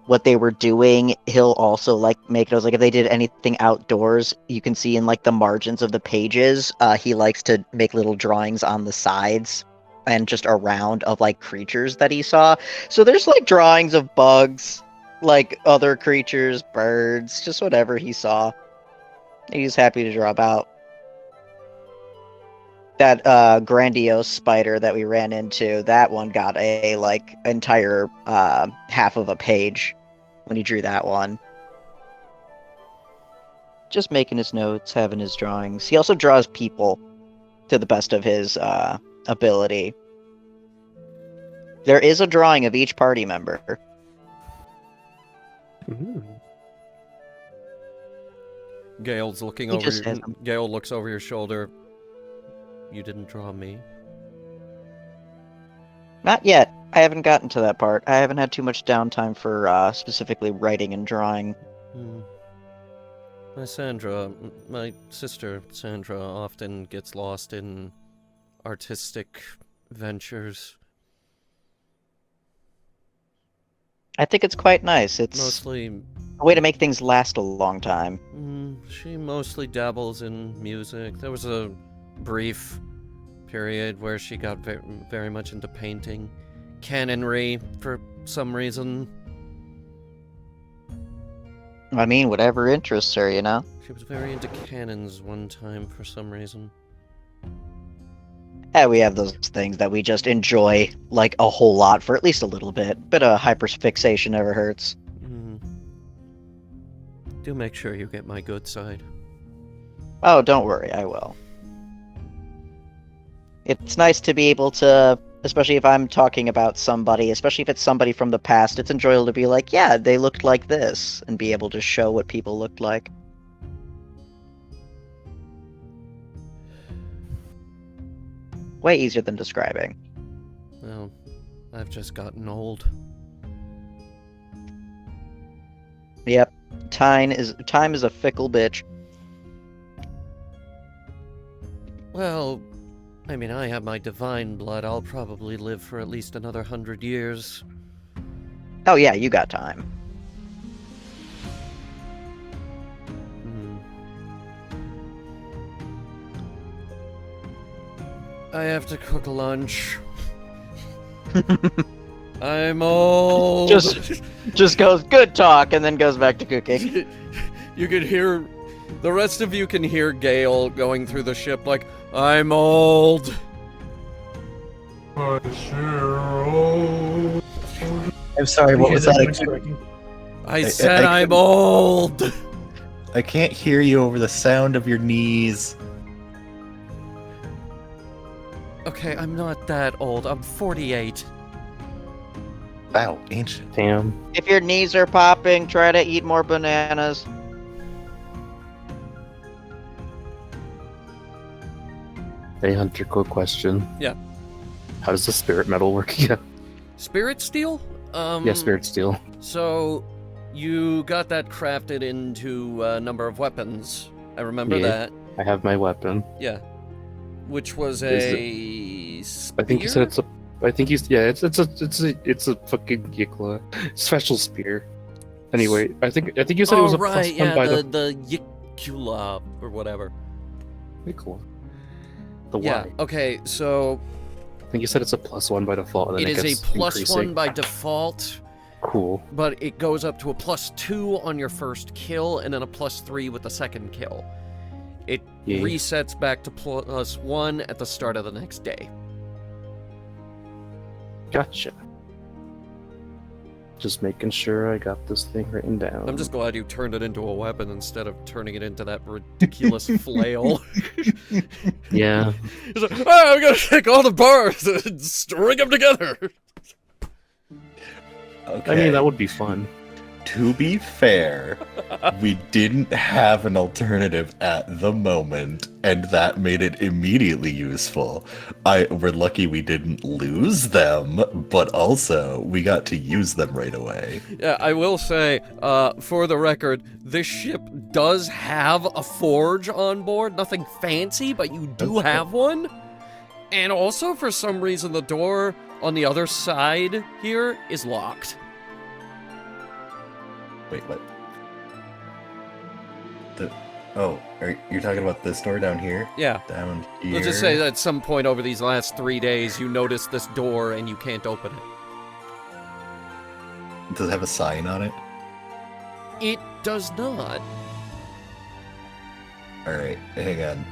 Speaker 5: what they were doing, he'll also like make those, like if they did anything outdoors, you can see in like the margins of the pages, he likes to make little drawings on the sides and just around of like creatures that he saw. So there's like drawings of bugs, like other creatures, birds, just whatever he saw. He's happy to draw about. That grandiose spider that we ran into, that one got a like entire half of a page when he drew that one. Just making his notes, having his drawings. He also draws people to the best of his ability. There is a drawing of each party member.
Speaker 1: Gale's looking
Speaker 5: He
Speaker 1: over
Speaker 5: just
Speaker 1: your,
Speaker 5: has them.
Speaker 1: Gale looks over your shoulder. You didn't draw me?
Speaker 5: Not yet. I haven't gotten to that part. I haven't had too much downtime for specifically writing and drawing.
Speaker 1: My sister Sandra often gets lost in artistic ventures.
Speaker 5: I think it's quite nice. It's
Speaker 1: Mostly,
Speaker 5: a way to make things last a long time.
Speaker 1: she mostly dabbles in music. There was a brief period where she got very much into painting. Canonry, for some reason.
Speaker 5: I mean, whatever interests her, you know?
Speaker 1: She was very into cannons one time for some reason.
Speaker 5: Yeah, we have those things that we just enjoy, like, a whole lot for at least a little bit. Bit of hyperfixation never hurts.
Speaker 1: Do make sure you get my good side.
Speaker 5: Oh, don't worry, I will. It's nice to be able to, especially if I'm talking about somebody, especially if it's somebody from the past, it's enjoyable to be like, yeah, they looked like this, and be able to show what people looked like. Way easier than describing.
Speaker 1: Well, I've just gotten old.
Speaker 5: Yep. Time is a fickle bitch.
Speaker 1: Well, I mean, I have my divine blood. I'll probably live for at least another 100 years.
Speaker 5: Oh yeah, you got time.
Speaker 1: I have to cook lunch. I'm old.
Speaker 5: Just goes good talk and then goes back to cooking.
Speaker 1: You could hear, the rest of you can hear Gale going through the ship like, I'm old.
Speaker 3: I'm sorry, what was that?
Speaker 1: I said I'm old.
Speaker 3: I can't hear you over the sound of your knees.
Speaker 1: okay, I'm not that old. I'm 48.
Speaker 3: Wow, ancient.
Speaker 6: Damn.
Speaker 5: If your knees are popping, try to eat more bananas.
Speaker 6: Hey, Hunter, quick question.
Speaker 1: Yeah.
Speaker 6: How does the spirit metal work again?
Speaker 1: Spirit steel?
Speaker 6: Yeah, spirit steel.
Speaker 1: So, you got that crafted into a number of weapons. I remember
Speaker 6: Yeah.
Speaker 1: that.
Speaker 6: I have my weapon.
Speaker 1: Yeah. Which was
Speaker 6: Is
Speaker 1: a spear?
Speaker 6: I think you said it's a. I think he's yeah. It's a fucking Yikla special spear. Anyway, I think you said it was a
Speaker 1: right,
Speaker 6: plus one
Speaker 1: yeah,
Speaker 6: by
Speaker 1: the Yikula or whatever.
Speaker 6: Yikla. The
Speaker 1: Yeah.
Speaker 6: Y.
Speaker 1: Okay, so
Speaker 6: I think you said it's a plus one by default. And then
Speaker 1: it is
Speaker 6: gets
Speaker 1: a plus
Speaker 6: increasing.
Speaker 1: 1 by default,
Speaker 6: Cool.
Speaker 1: but it goes up to a plus 2 on your first kill, and then a plus 3 with the second kill. It
Speaker 6: Yeah.
Speaker 1: resets back to plus 1 at the start of the next day.
Speaker 6: Gotcha. Just making sure I got this thing written down.
Speaker 1: I'm just glad you turned it into a weapon instead of turning it into that ridiculous flail.
Speaker 6: Yeah.
Speaker 1: It's like, oh, I'm gonna take all the bars and string them together.
Speaker 3: Okay.
Speaker 6: I mean, that would be fun.
Speaker 3: To be fair, we didn't have an alternative at the moment, and that made it immediately useful. We're lucky we didn't lose them, but also we got to use them right away.
Speaker 1: Yeah, I will say, for the record, this ship does have a forge on board. Nothing fancy, but you do have one. And also, for some reason, the door on the other side here is locked.
Speaker 3: Wait, what? You're talking about this door down here?
Speaker 1: Yeah.
Speaker 3: Down here?
Speaker 1: Let's just say that at some point over these last 3 days, you notice this door and you can't open it.
Speaker 3: Does it have a sign on it?
Speaker 1: It does not.
Speaker 3: Alright, hang on.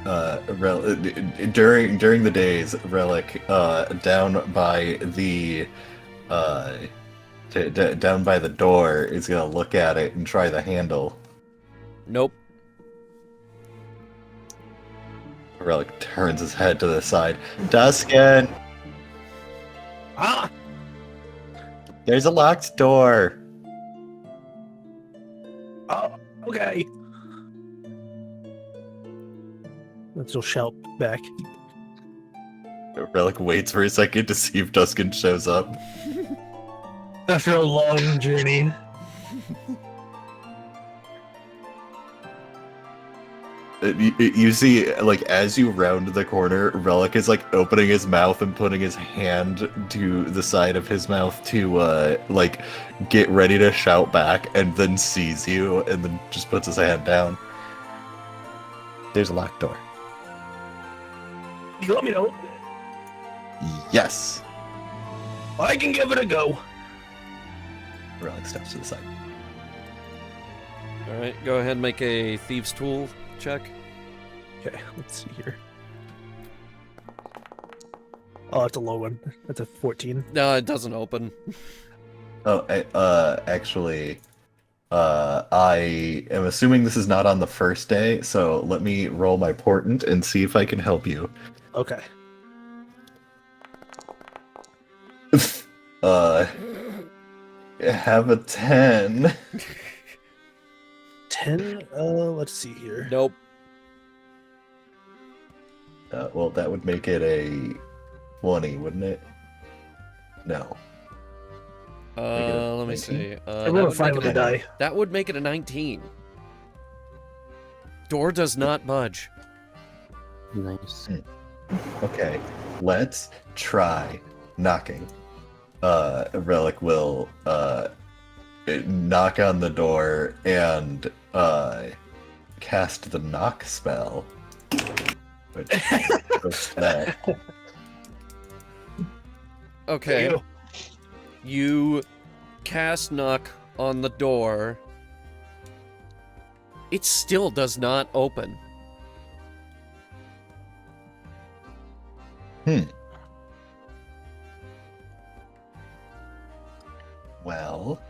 Speaker 3: During the days, Relic, down by the, down by the door, is gonna look at it and try the handle.
Speaker 1: Nope.
Speaker 3: Relic turns his head to the side. Duskin!
Speaker 4: Ah!
Speaker 3: There's a locked door!
Speaker 4: Oh, okay. Let's go shout back.
Speaker 3: Relic waits for a second to see if Duskin shows up.
Speaker 4: After a long journey.
Speaker 3: You see, like, as you round the corner, Relic is, like, opening his mouth and putting his hand to the side of his mouth to, like, get ready to shout back, and then sees you, and then just puts his hand down. There's a locked door.
Speaker 4: You let me know.
Speaker 3: Yes!
Speaker 4: I can give it a go.
Speaker 3: Relic steps to the side.
Speaker 1: Alright, go ahead and make a Thieves' Tool check.
Speaker 4: Okay, let's see here. Oh, that's a low one. That's a 14.
Speaker 1: No, it doesn't open.
Speaker 3: Oh, actually, I am assuming this is not on the first day, so let me roll my portent and see if I can help you.
Speaker 4: Okay.
Speaker 3: Have a 10.
Speaker 4: 10? Let's see here.
Speaker 1: Nope.
Speaker 3: Well, that would make it a 20, wouldn't it? No.
Speaker 1: Let me
Speaker 3: 19?
Speaker 1: see.
Speaker 4: I rolled a 5 on the die.
Speaker 1: That would make it a 19. Door does not budge.
Speaker 6: Nice.
Speaker 3: Okay, let's try knocking. Relic will knock on the door and cast the knock spell. Which goes to that.
Speaker 1: Okay. You cast knock on the door. It still does not open.
Speaker 3: Well,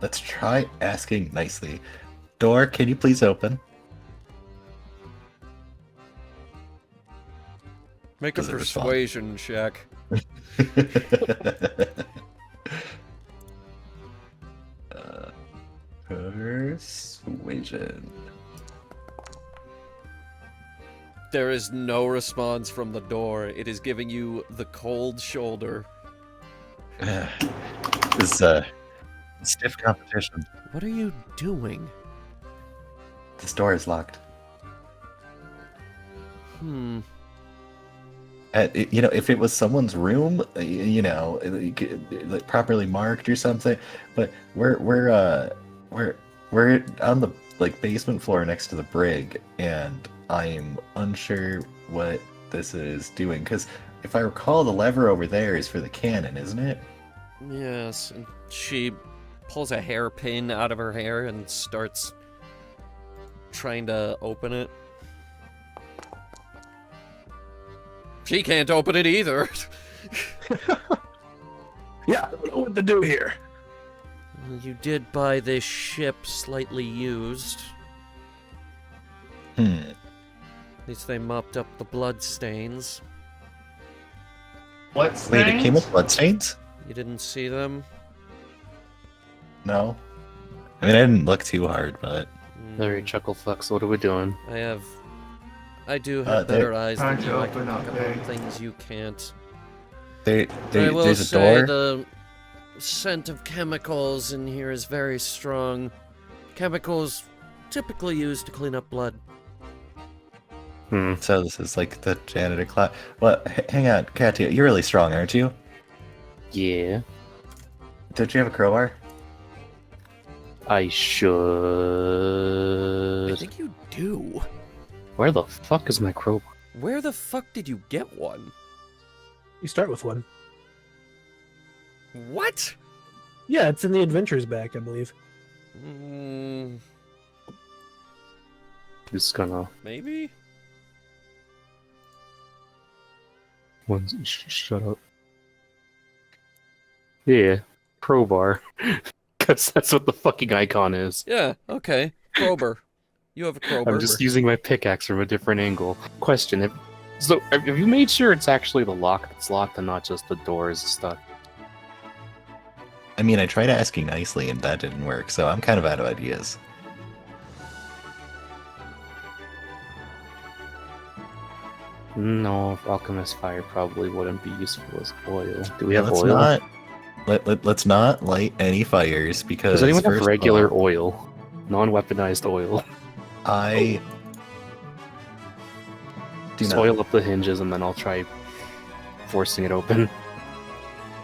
Speaker 3: let's try asking nicely. Door, can you please open?
Speaker 1: Make a
Speaker 3: Does it respond?
Speaker 1: persuasion check.
Speaker 3: Persuasion.
Speaker 1: There is no response from the door. It is giving you the cold shoulder.
Speaker 3: This stiff competition.
Speaker 1: What are you doing?
Speaker 3: This door is locked.
Speaker 1: Hmm.
Speaker 3: If it was someone's room, like properly marked or something, but we're on the basement floor next to the brig, and I'm unsure what this is doing. Because if I recall, the lever over there is for the cannon, isn't it?
Speaker 1: Yes, and she pulls a hairpin out of her hair and starts trying to open it. She can't open it either.
Speaker 4: Yeah, I don't know what to do here.
Speaker 1: You did buy this ship slightly used.
Speaker 3: Hmm.
Speaker 1: At least they mopped up the blood stains.
Speaker 2: What
Speaker 3: Wait, it came
Speaker 2: stains?
Speaker 3: with bloodstains?
Speaker 1: You didn't see them?
Speaker 3: No. I mean, I didn't look too hard, but
Speaker 6: Alright, Chucklefucks, what are we doing?
Speaker 1: I do have better eyes than
Speaker 2: Trying to
Speaker 1: you. I can
Speaker 2: open up
Speaker 1: pick up on
Speaker 2: a-
Speaker 1: things you can't.
Speaker 3: I will
Speaker 1: will
Speaker 3: there's a
Speaker 1: say
Speaker 3: door.
Speaker 1: the scent of chemicals in here is very strong. Chemicals typically used to clean up blood.
Speaker 3: So this is like the janitor class. Well, hang on, Katia, you're really strong, aren't you?
Speaker 6: Yeah,
Speaker 3: Don't you have a crowbar?
Speaker 6: I
Speaker 1: I
Speaker 6: should.
Speaker 1: think you do.
Speaker 6: Where the fuck is my crowbar?
Speaker 1: Where the fuck did you get one?
Speaker 4: You start with one.
Speaker 1: What?
Speaker 4: Yeah, it's in the adventures back, I believe.
Speaker 6: Just gonna.
Speaker 1: Maybe?
Speaker 6: Shut up. Yeah, crowbar. Because that's what the fucking icon is.
Speaker 1: Yeah, okay. Crowbar. You have a crowbar.
Speaker 6: I'm just using my pickaxe from a different angle. Question: have you made sure it's actually the lock that's locked and not just the door is stuck?
Speaker 3: I mean, I tried asking nicely and that didn't work, so I'm kind of out of ideas.
Speaker 6: No, alchemist fire probably wouldn't be useful as oil. Do we have
Speaker 3: let's
Speaker 6: oil?
Speaker 3: not let's not light any fires because
Speaker 6: Does anyone have
Speaker 3: first of
Speaker 6: regular
Speaker 3: all,
Speaker 6: oil? Non-weaponized oil.
Speaker 3: I do
Speaker 6: Just
Speaker 3: not.
Speaker 6: oil up the hinges and then I'll try forcing it open.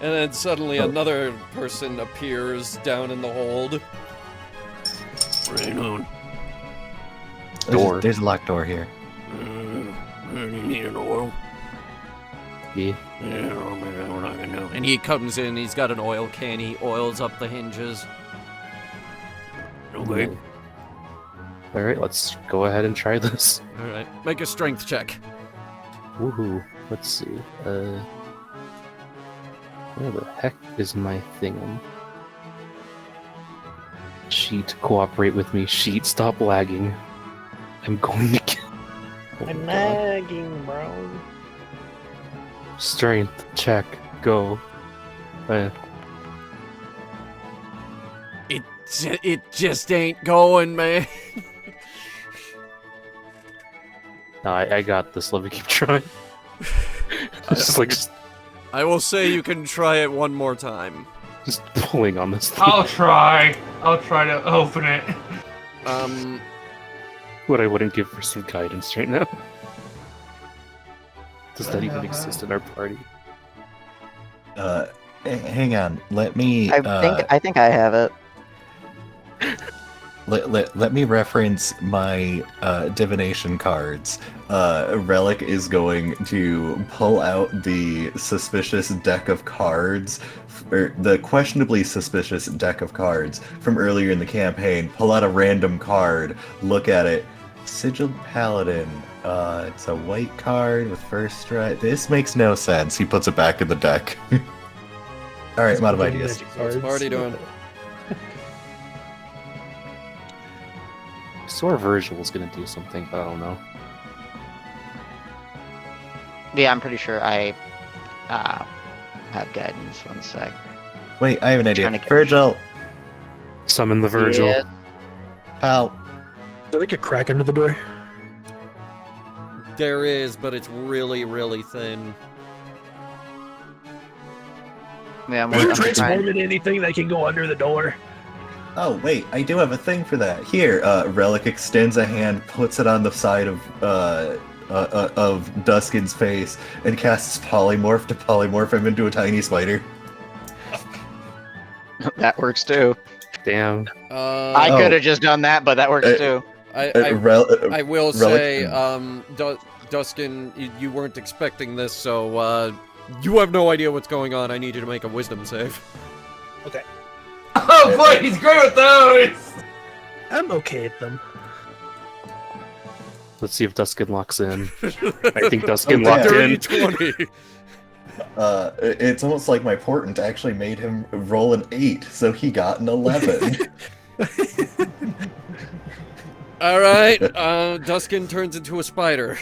Speaker 1: And then suddenly
Speaker 3: Oh.
Speaker 1: another person appears down in the hold. Right on.
Speaker 6: door.
Speaker 3: There's a locked door here.
Speaker 1: You need an oil?
Speaker 6: Yeah.
Speaker 1: And he comes in, he's got an oil can, he oils up the hinges. Okay.
Speaker 6: Alright, let's go ahead and try this.
Speaker 1: Alright, make a strength check.
Speaker 6: Woohoo. Let's see. Where the heck is my thingum? Sheet, cooperate with me. Sheet, stop lagging. I'm going to kill. Oh my God.
Speaker 4: lagging, bro.
Speaker 6: Strength, check, go.
Speaker 1: It just ain't going, man.
Speaker 6: No, I got this. Let me keep trying. just
Speaker 1: I will say you can try it one more time.
Speaker 6: just pulling on this thing.
Speaker 2: I'll try. I'll try to open it.
Speaker 6: What I wouldn't give for some guidance right now. Does that even exist in our party?
Speaker 3: Hang on. Let me.
Speaker 5: I think I have it.
Speaker 3: Let me reference my divination cards. Relic is going to pull out the suspicious deck of cards, or the questionably suspicious deck of cards from earlier in the campaign. Pull out a random card, look at it. Sigiled Paladin. It's a white card with first strike. This makes no sense. He puts it back in the deck. All right, I'm out of ideas.
Speaker 1: What's Marty doing?
Speaker 6: I swore Virgil was gonna do something, but I don't know.
Speaker 5: Yeah, I'm pretty sure I have guidance. One sec.
Speaker 3: Wait, I have an idea.
Speaker 5: Trying to get-
Speaker 3: Virgil,
Speaker 6: Summon the Virgil.
Speaker 5: Yeah.
Speaker 3: pal.
Speaker 4: Is there like a crack under the door?
Speaker 1: There is, but it's really, really thin.
Speaker 5: Yeah, I'm
Speaker 4: Is there
Speaker 5: trying.
Speaker 4: transform into anything that can go under the door?
Speaker 3: Oh wait, I do have a thing for that. Here, Relic extends a hand, puts it on the side of Duskin's face, and casts polymorph to polymorph him into a tiny spider.
Speaker 5: That works too.
Speaker 6: Damn.
Speaker 5: I
Speaker 3: Oh.
Speaker 5: could have just done that, but that works too.
Speaker 1: I will say,
Speaker 3: Relic-
Speaker 1: Duskin, you weren't expecting this, so you have no idea what's going on. I need you to make a wisdom save.
Speaker 2: Oh boy, he's great with those!
Speaker 4: I'm okay at them.
Speaker 6: Let's see if Duskin locks in. I think Duskin
Speaker 3: Oh,
Speaker 6: locked
Speaker 1: Dirty
Speaker 6: in.
Speaker 1: 20.
Speaker 3: It's almost like my portent actually made him roll an 8, so he got an 11.
Speaker 1: All right, Duskin turns into a spider.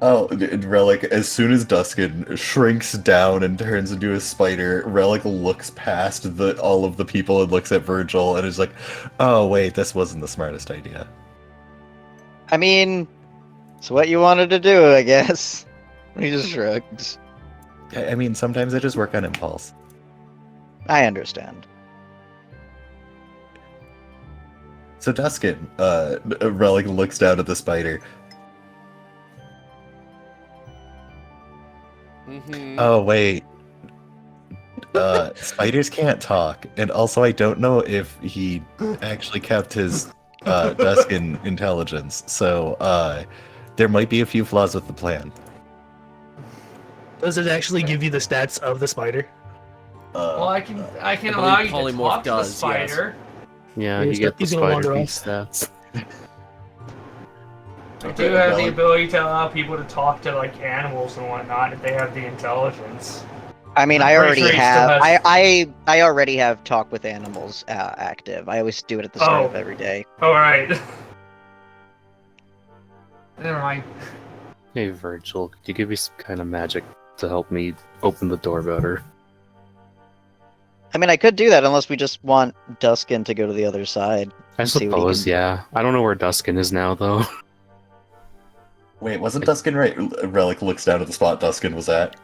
Speaker 3: Oh, Relic, as soon as Duskin shrinks down and turns into a spider, Relic looks past all of the people and looks at Virgil and is like, oh wait, this wasn't the smartest idea.
Speaker 5: I mean, it's what you wanted to do, I guess. He just shrugs.
Speaker 3: I mean, sometimes I just work on impulse.
Speaker 5: I understand.
Speaker 3: So Duskin, Relic looks down at the spider.
Speaker 1: Mm-hmm.
Speaker 3: Oh wait. Spiders can't talk, and also I don't know if he actually kept his Duskin intelligence, so there might be a few flaws with the plan.
Speaker 4: Does it actually give you the stats of the spider?
Speaker 2: Well, I can
Speaker 1: I
Speaker 2: allow
Speaker 1: believe
Speaker 2: you to
Speaker 1: polymorph
Speaker 2: talk to the
Speaker 1: does, yes.
Speaker 2: spider.
Speaker 6: Yeah,
Speaker 4: He's
Speaker 6: you get the
Speaker 4: he's gonna
Speaker 6: spider
Speaker 4: wander
Speaker 6: beast stats.
Speaker 2: I do have the ability to allow people to talk to like animals and whatnot if they have the intelligence.
Speaker 5: I mean,
Speaker 2: I'm
Speaker 5: I
Speaker 2: pretty
Speaker 5: already
Speaker 2: sure he still
Speaker 5: have.
Speaker 2: has-
Speaker 5: I already have talk with animals active. I always do it at the start of
Speaker 2: Oh.
Speaker 5: every day.
Speaker 2: Alright. Never mind.
Speaker 6: Hey Virgil, could you give me some kind of magic to help me open the door better?
Speaker 5: I mean, I could do that unless we just want Duskin to go to the other side.
Speaker 6: I
Speaker 5: See what he
Speaker 6: suppose,
Speaker 5: can-
Speaker 6: yeah. I don't know where Duskin is now, though.
Speaker 3: Wait, wasn't Duskin right? Relic looks down at the spot Duskin was at.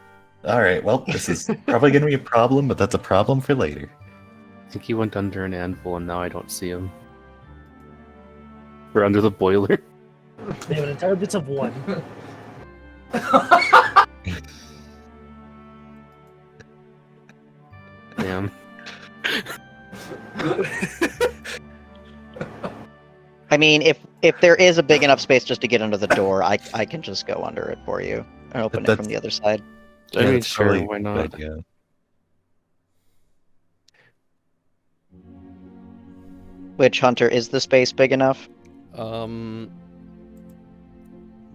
Speaker 3: Alright, well, this is probably gonna be a problem, but that's a problem for later.
Speaker 6: I think he went under an anvil, and now I don't see him. We're under the boiler.
Speaker 4: They have an intelligence of 1.
Speaker 6: Damn.
Speaker 5: I mean, if there is a big enough space just to get under the door, I can just go under it for you and open it
Speaker 3: That's-
Speaker 5: from the other side.
Speaker 6: I mean,
Speaker 3: that's
Speaker 6: sure,
Speaker 3: probably
Speaker 6: why
Speaker 3: a good
Speaker 6: not?
Speaker 3: idea.
Speaker 5: Which Hunter is the space big enough?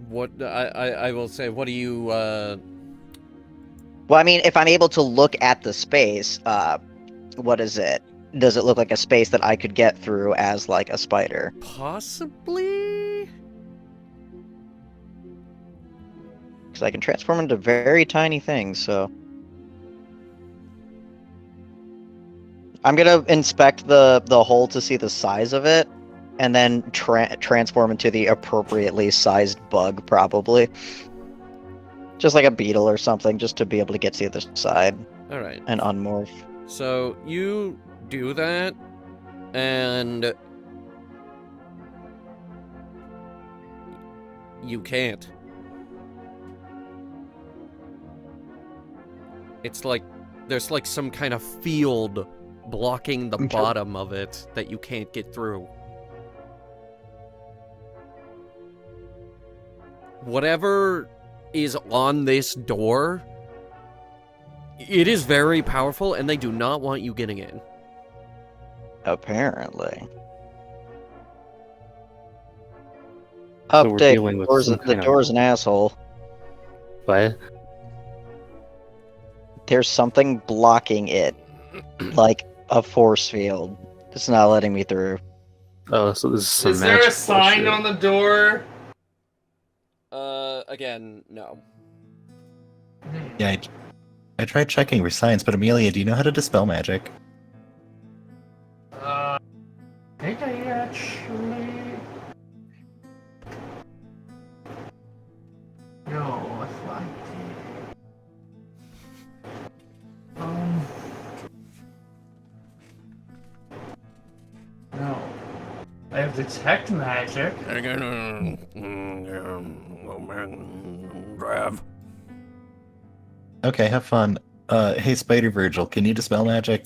Speaker 1: What I will say, what do you
Speaker 5: Well, I mean, if I'm able to look at the space, what is it? Does it look like a space that I could get through as like a spider?
Speaker 1: possibly?
Speaker 5: Because I can transform into very tiny things, so. I'm gonna inspect the hole to see the size of it, and then transform into the appropriately sized bug, probably. Just like a beetle or something, just to be able to get to the other side
Speaker 1: All right.
Speaker 5: and unmorph.
Speaker 1: So you do that, and you can't. It's like there's like some kind of field blocking the bottom of it that you can't get through. Whatever is on this door, it is very powerful, and they do not want you getting in.
Speaker 5: Apparently.
Speaker 6: So we're
Speaker 5: Update.
Speaker 6: dealing with
Speaker 5: Door's,
Speaker 6: some
Speaker 5: the
Speaker 6: kind of-
Speaker 5: door's an asshole.
Speaker 6: What?
Speaker 5: There's something blocking it, like a force field. It's not letting me through.
Speaker 6: Oh, so this is some
Speaker 2: Is there a
Speaker 6: magic
Speaker 2: sign
Speaker 6: bullshit.
Speaker 2: on the door?
Speaker 1: Again, no.
Speaker 3: Yeah, I tried checking for science, but Amelia, do you know how to dispel magic?
Speaker 2: I think I actually... No, I thought I did. No. I have detect magic.
Speaker 1: Grab.
Speaker 3: Okay, have fun. Hey, Spider Virgil, can you dispel magic?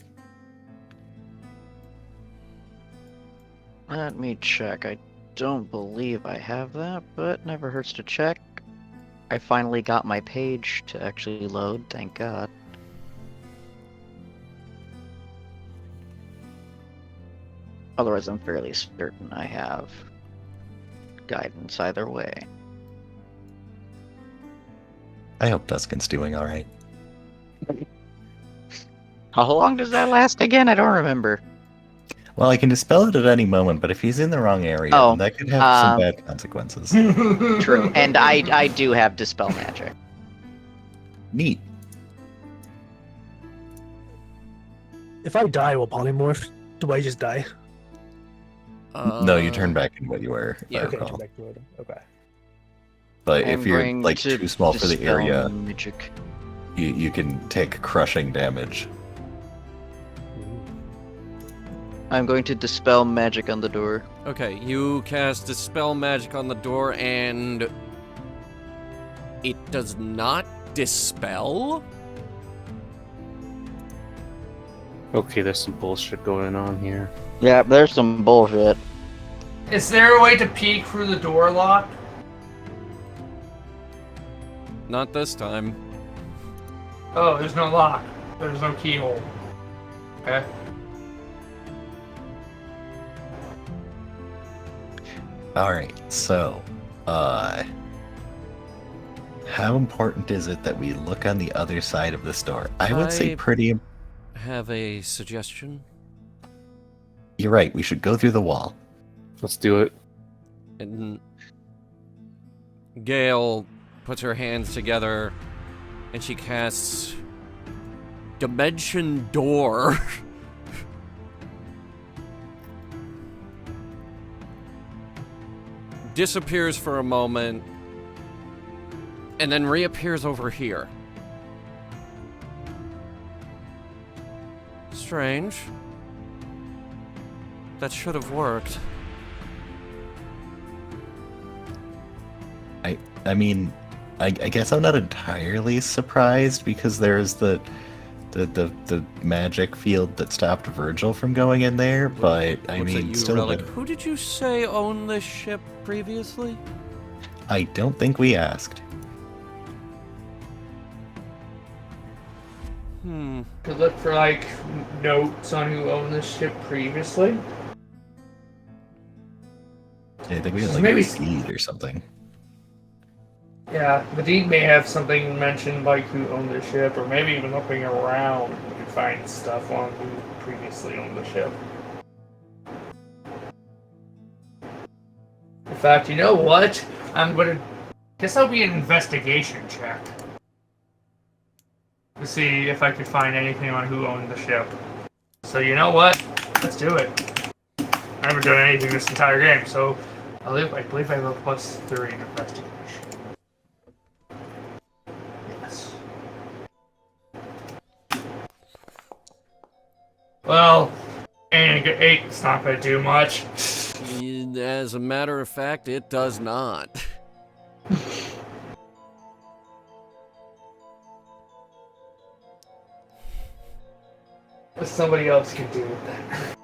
Speaker 5: Let me check. I don't believe I have that, but never hurts to check. I finally got my page to actually load, thank God. Otherwise, I'm fairly certain I have guidance either way.
Speaker 3: I hope Duskin's doing alright.
Speaker 5: How long does that last again? I don't remember.
Speaker 3: Well, I can dispel it at any moment, but if he's in the wrong area,
Speaker 5: Oh,
Speaker 3: then that could have some bad consequences.
Speaker 5: True, and I do have Dispel Magic.
Speaker 3: Neat.
Speaker 4: If I die while polymorph, do I just die?
Speaker 3: No, you turn back into what you were. if I
Speaker 1: yeah.
Speaker 4: Okay,
Speaker 3: recall.
Speaker 4: back to it. Okay.
Speaker 3: But
Speaker 5: I'm
Speaker 3: if you're
Speaker 5: going
Speaker 3: like
Speaker 5: to
Speaker 3: too small for the
Speaker 5: Dispel
Speaker 3: area,
Speaker 5: Magic.
Speaker 3: you can take crushing damage.
Speaker 5: I'm going to Dispel Magic on the door.
Speaker 1: Okay, you cast Dispel Magic on the door, and it does not dispel?
Speaker 6: Okay, there's some bullshit going on here.
Speaker 5: Yeah, there's some bullshit.
Speaker 2: Is there a way to peek through the door lock?
Speaker 1: Not this time.
Speaker 2: Oh, there's no lock. There's no keyhole. Okay.
Speaker 3: Alright, so, how important is it that we look on the other side of this door? I would say
Speaker 1: I-
Speaker 3: pretty.
Speaker 1: Have a suggestion?
Speaker 3: You're right, we should go through the wall.
Speaker 6: Let's do it.
Speaker 1: And Gale puts her hands together and she casts Dimension Door. Disappears for a moment and then reappears over here. Strange. That should have worked.
Speaker 3: I mean, I guess I'm not entirely surprised because there's the magic field that stopped Virgil from going in there, but I
Speaker 1: Looks at
Speaker 3: mean,
Speaker 1: you,
Speaker 3: still,
Speaker 1: Relic. Who did you say owned this ship previously?
Speaker 3: I don't think we asked.
Speaker 2: Could look for like notes on who owned this ship previously.
Speaker 3: Yeah, I think we had like
Speaker 2: Maybe-
Speaker 3: a deed or something.
Speaker 2: Yeah, the deed may have something mentioned like who owned the ship, or maybe even looking around, you can find stuff on who previously owned the ship. In fact, you know what? Guess I'll be an investigation check to see if I could find anything on who owned the ship. So you know what? Let's do it. I haven't done anything this entire game, so I believe I have a +3 in investigation. Yes. Well, and 8, it's not gonna do much.
Speaker 1: As a matter of fact, it does not.
Speaker 2: What somebody else can do with that.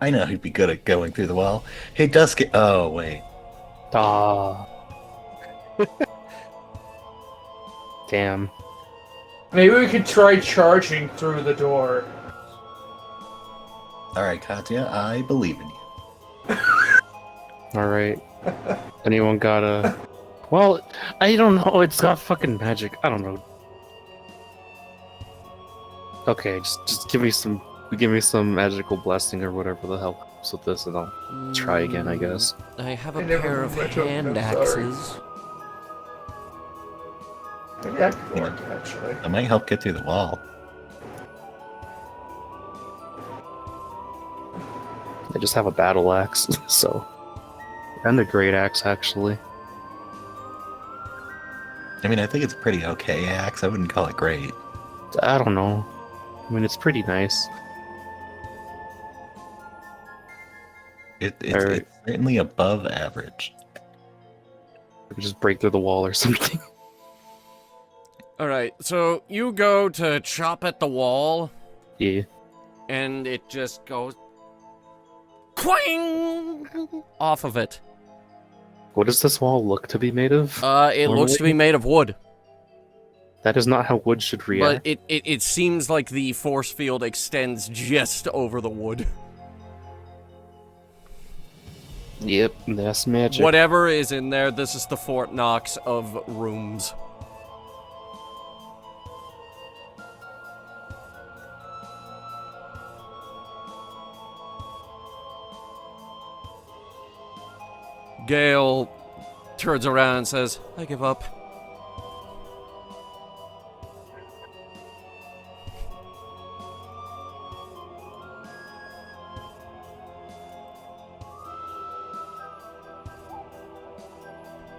Speaker 3: I know who'd be good at going through the wall. Hey, Dusky. Oh, wait.
Speaker 6: Ah. Damn.
Speaker 2: Maybe we could try charging through the door.
Speaker 3: Alright, Katya, I believe in you.
Speaker 6: Alright. Anyone got a Well, I don't know. It's got fucking magic. I don't know. Okay, just give me some magical blessing or whatever the hell helps with this, and I'll try again, I guess.
Speaker 1: I have a
Speaker 2: I never
Speaker 1: pair of
Speaker 2: went to-
Speaker 1: hand
Speaker 2: I'm sorry.
Speaker 1: axes.
Speaker 2: Maybe that could work, actually.
Speaker 3: That might help get through the wall.
Speaker 6: I just have a battle axe, so and a great axe actually.
Speaker 3: I mean, I think it's a pretty okay axe. I wouldn't call it great.
Speaker 6: I don't know. I mean, it's pretty nice.
Speaker 3: It's
Speaker 6: Alright.
Speaker 3: certainly above average.
Speaker 6: I could just break through the wall or something.
Speaker 1: Alright, so you go to chop at the wall,
Speaker 6: Yeah.
Speaker 1: and it just goes... Quang! Off of it.
Speaker 6: What does this wall look to be made of?
Speaker 1: It looks to be made of wood.
Speaker 6: That is not how wood should react.
Speaker 1: But it seems like the force field extends just over the wood.
Speaker 6: Yep, that's magic.
Speaker 1: Whatever is in there, this is the Fort Knox of rooms. Gale turns around and says, I give up.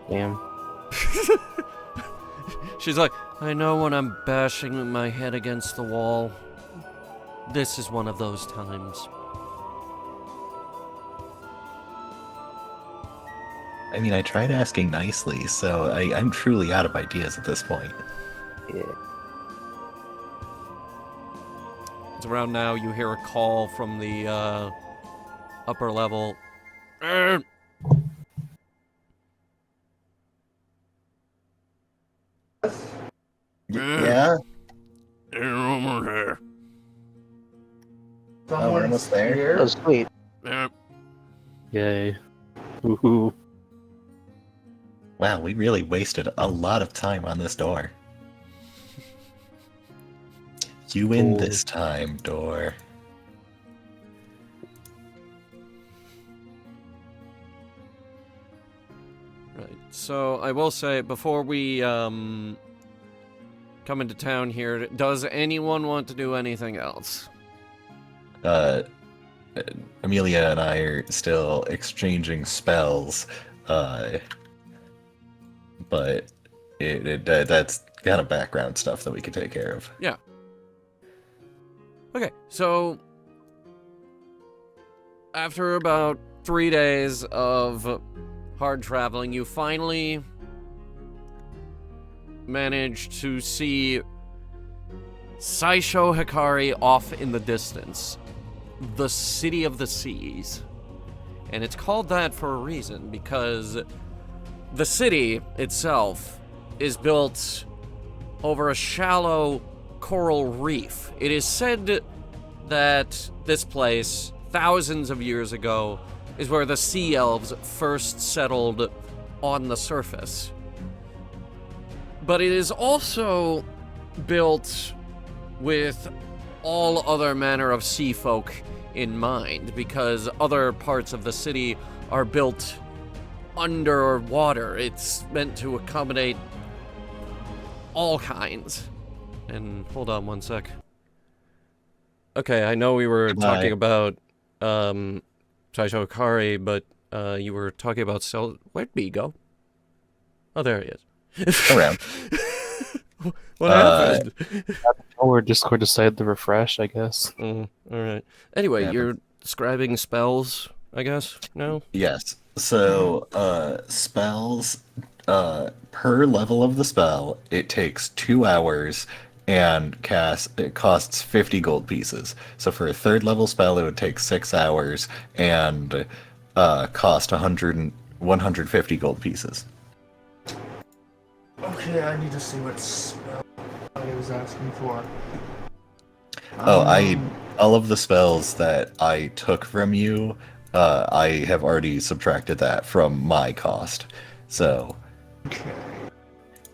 Speaker 6: Damn.
Speaker 1: She's like, I know when I'm bashing my head against the wall. This is one of those times.
Speaker 3: I mean, I tried asking nicely, so I'm truly out of ideas at this point.
Speaker 6: Yeah.
Speaker 1: It's around now you hear a call from the upper level.
Speaker 3: Yeah?
Speaker 1: Over here.
Speaker 3: Oh, we're almost there?
Speaker 5: Oh, sweet.
Speaker 6: Yay. Woohoo.
Speaker 3: Wow, we really wasted a lot of time on this door. You win
Speaker 6: Cool.
Speaker 3: this time, door.
Speaker 1: Right. So I will say before we come into town here, does anyone want to do anything else?
Speaker 3: Amelia and I are still exchanging spells, but that's kind of background stuff that we could take care of.
Speaker 1: Okay, so after about 3 days of hard traveling, you finally managed to see Saisho Hikari off in the distance. The City of the Seas. And it's called that for a reason, because the city itself is built over a shallow coral reef. It is said that this place, thousands of years ago, is where the sea elves first settled on the surface. But it is also built with all other manner of sea folk in mind, because other parts of the city are built underwater. It's meant to accommodate all kinds. And hold on one sec. Okay, I know we were
Speaker 3: Goodbye.
Speaker 1: talking about Saisho Hikari, but you were talking about Where'd B go? Oh, there he is.
Speaker 3: Around.
Speaker 1: What happened?
Speaker 6: Or Discord decided to refresh, I guess.
Speaker 1: All right. Anyway,
Speaker 3: Yeah,
Speaker 1: you're describing spells, I guess, now?
Speaker 3: Yes. So, spells, per level of the spell, it takes 2 hours and it costs 50 gold pieces. So for a 3rd level spell, it would take 6 hours and cost 150 gold pieces.
Speaker 2: Okay, I need to see what spell I was asking for.
Speaker 3: All of the spells that I took from you, I have already subtracted that from my cost. So,
Speaker 2: Okay.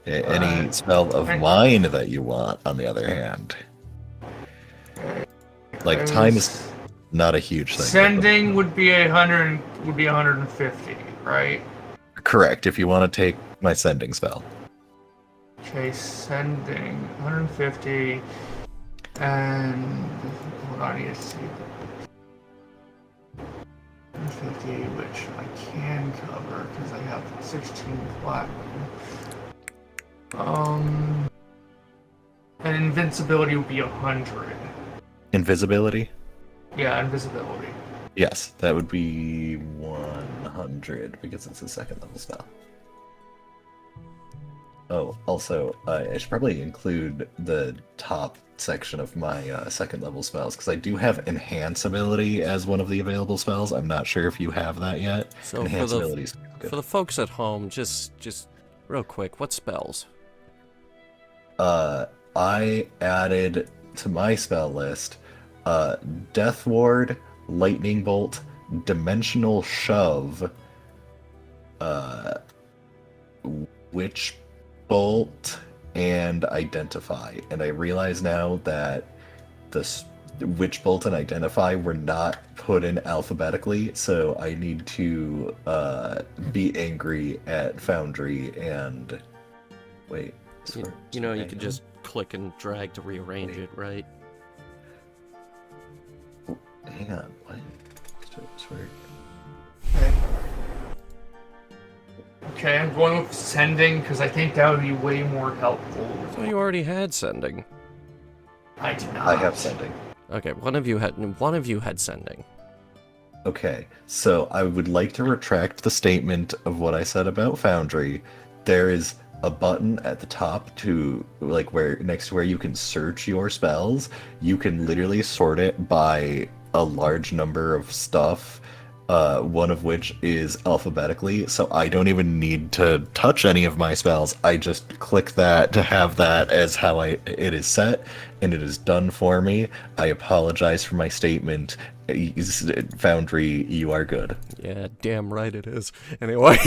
Speaker 3: Any spell of mine that you want, on the other hand. Like, time is not a huge thing.
Speaker 2: Sending would be 150, right?
Speaker 3: Correct, if you want to take my sending spell.
Speaker 2: Okay, sending 150, and hold on, I need to see 150, which I can cover because I have 16 platinum. And invincibility would be 100.
Speaker 3: Invisibility?
Speaker 2: Yeah, invisibility.
Speaker 3: Yes, that would be 100 because it's a second level spell. Oh, also, I should probably include the top section of my second level spells because I do have Enhance ability as one of the available spells. I'm not sure if you have that yet.
Speaker 1: So
Speaker 3: Enhance ability is good.
Speaker 1: for the folks at home, just real quick, what spells?
Speaker 3: I added to my spell list Death Ward, Lightning Bolt, Dimensional Shove, Witch Bolt, and Identify. And I realize now that the Witch Bolt and Identify were not put in alphabetically, so I need to be angry at Foundry and... Wait.
Speaker 1: You know, you could just click and drag to rearrange it, right?
Speaker 3: Hang on, what? It's weird.
Speaker 2: Okay, I'm going with sending because I think that would be way more helpful.
Speaker 1: So you already had sending.
Speaker 2: I do not.
Speaker 3: I have sending.
Speaker 1: Okay, one of you had sending.
Speaker 3: Okay, so I would like to retract the statement of what I said about Foundry. There is a button at the top to like next to where you can search your spells. You can literally sort it by a large number of stuff, one of which is alphabetically, so I don't even need to touch any of my spells. I just click that to have that as how it is set, and it is done for me. I apologize for my statement. Foundry, you are good.
Speaker 1: Yeah, damn right it is. Anyway.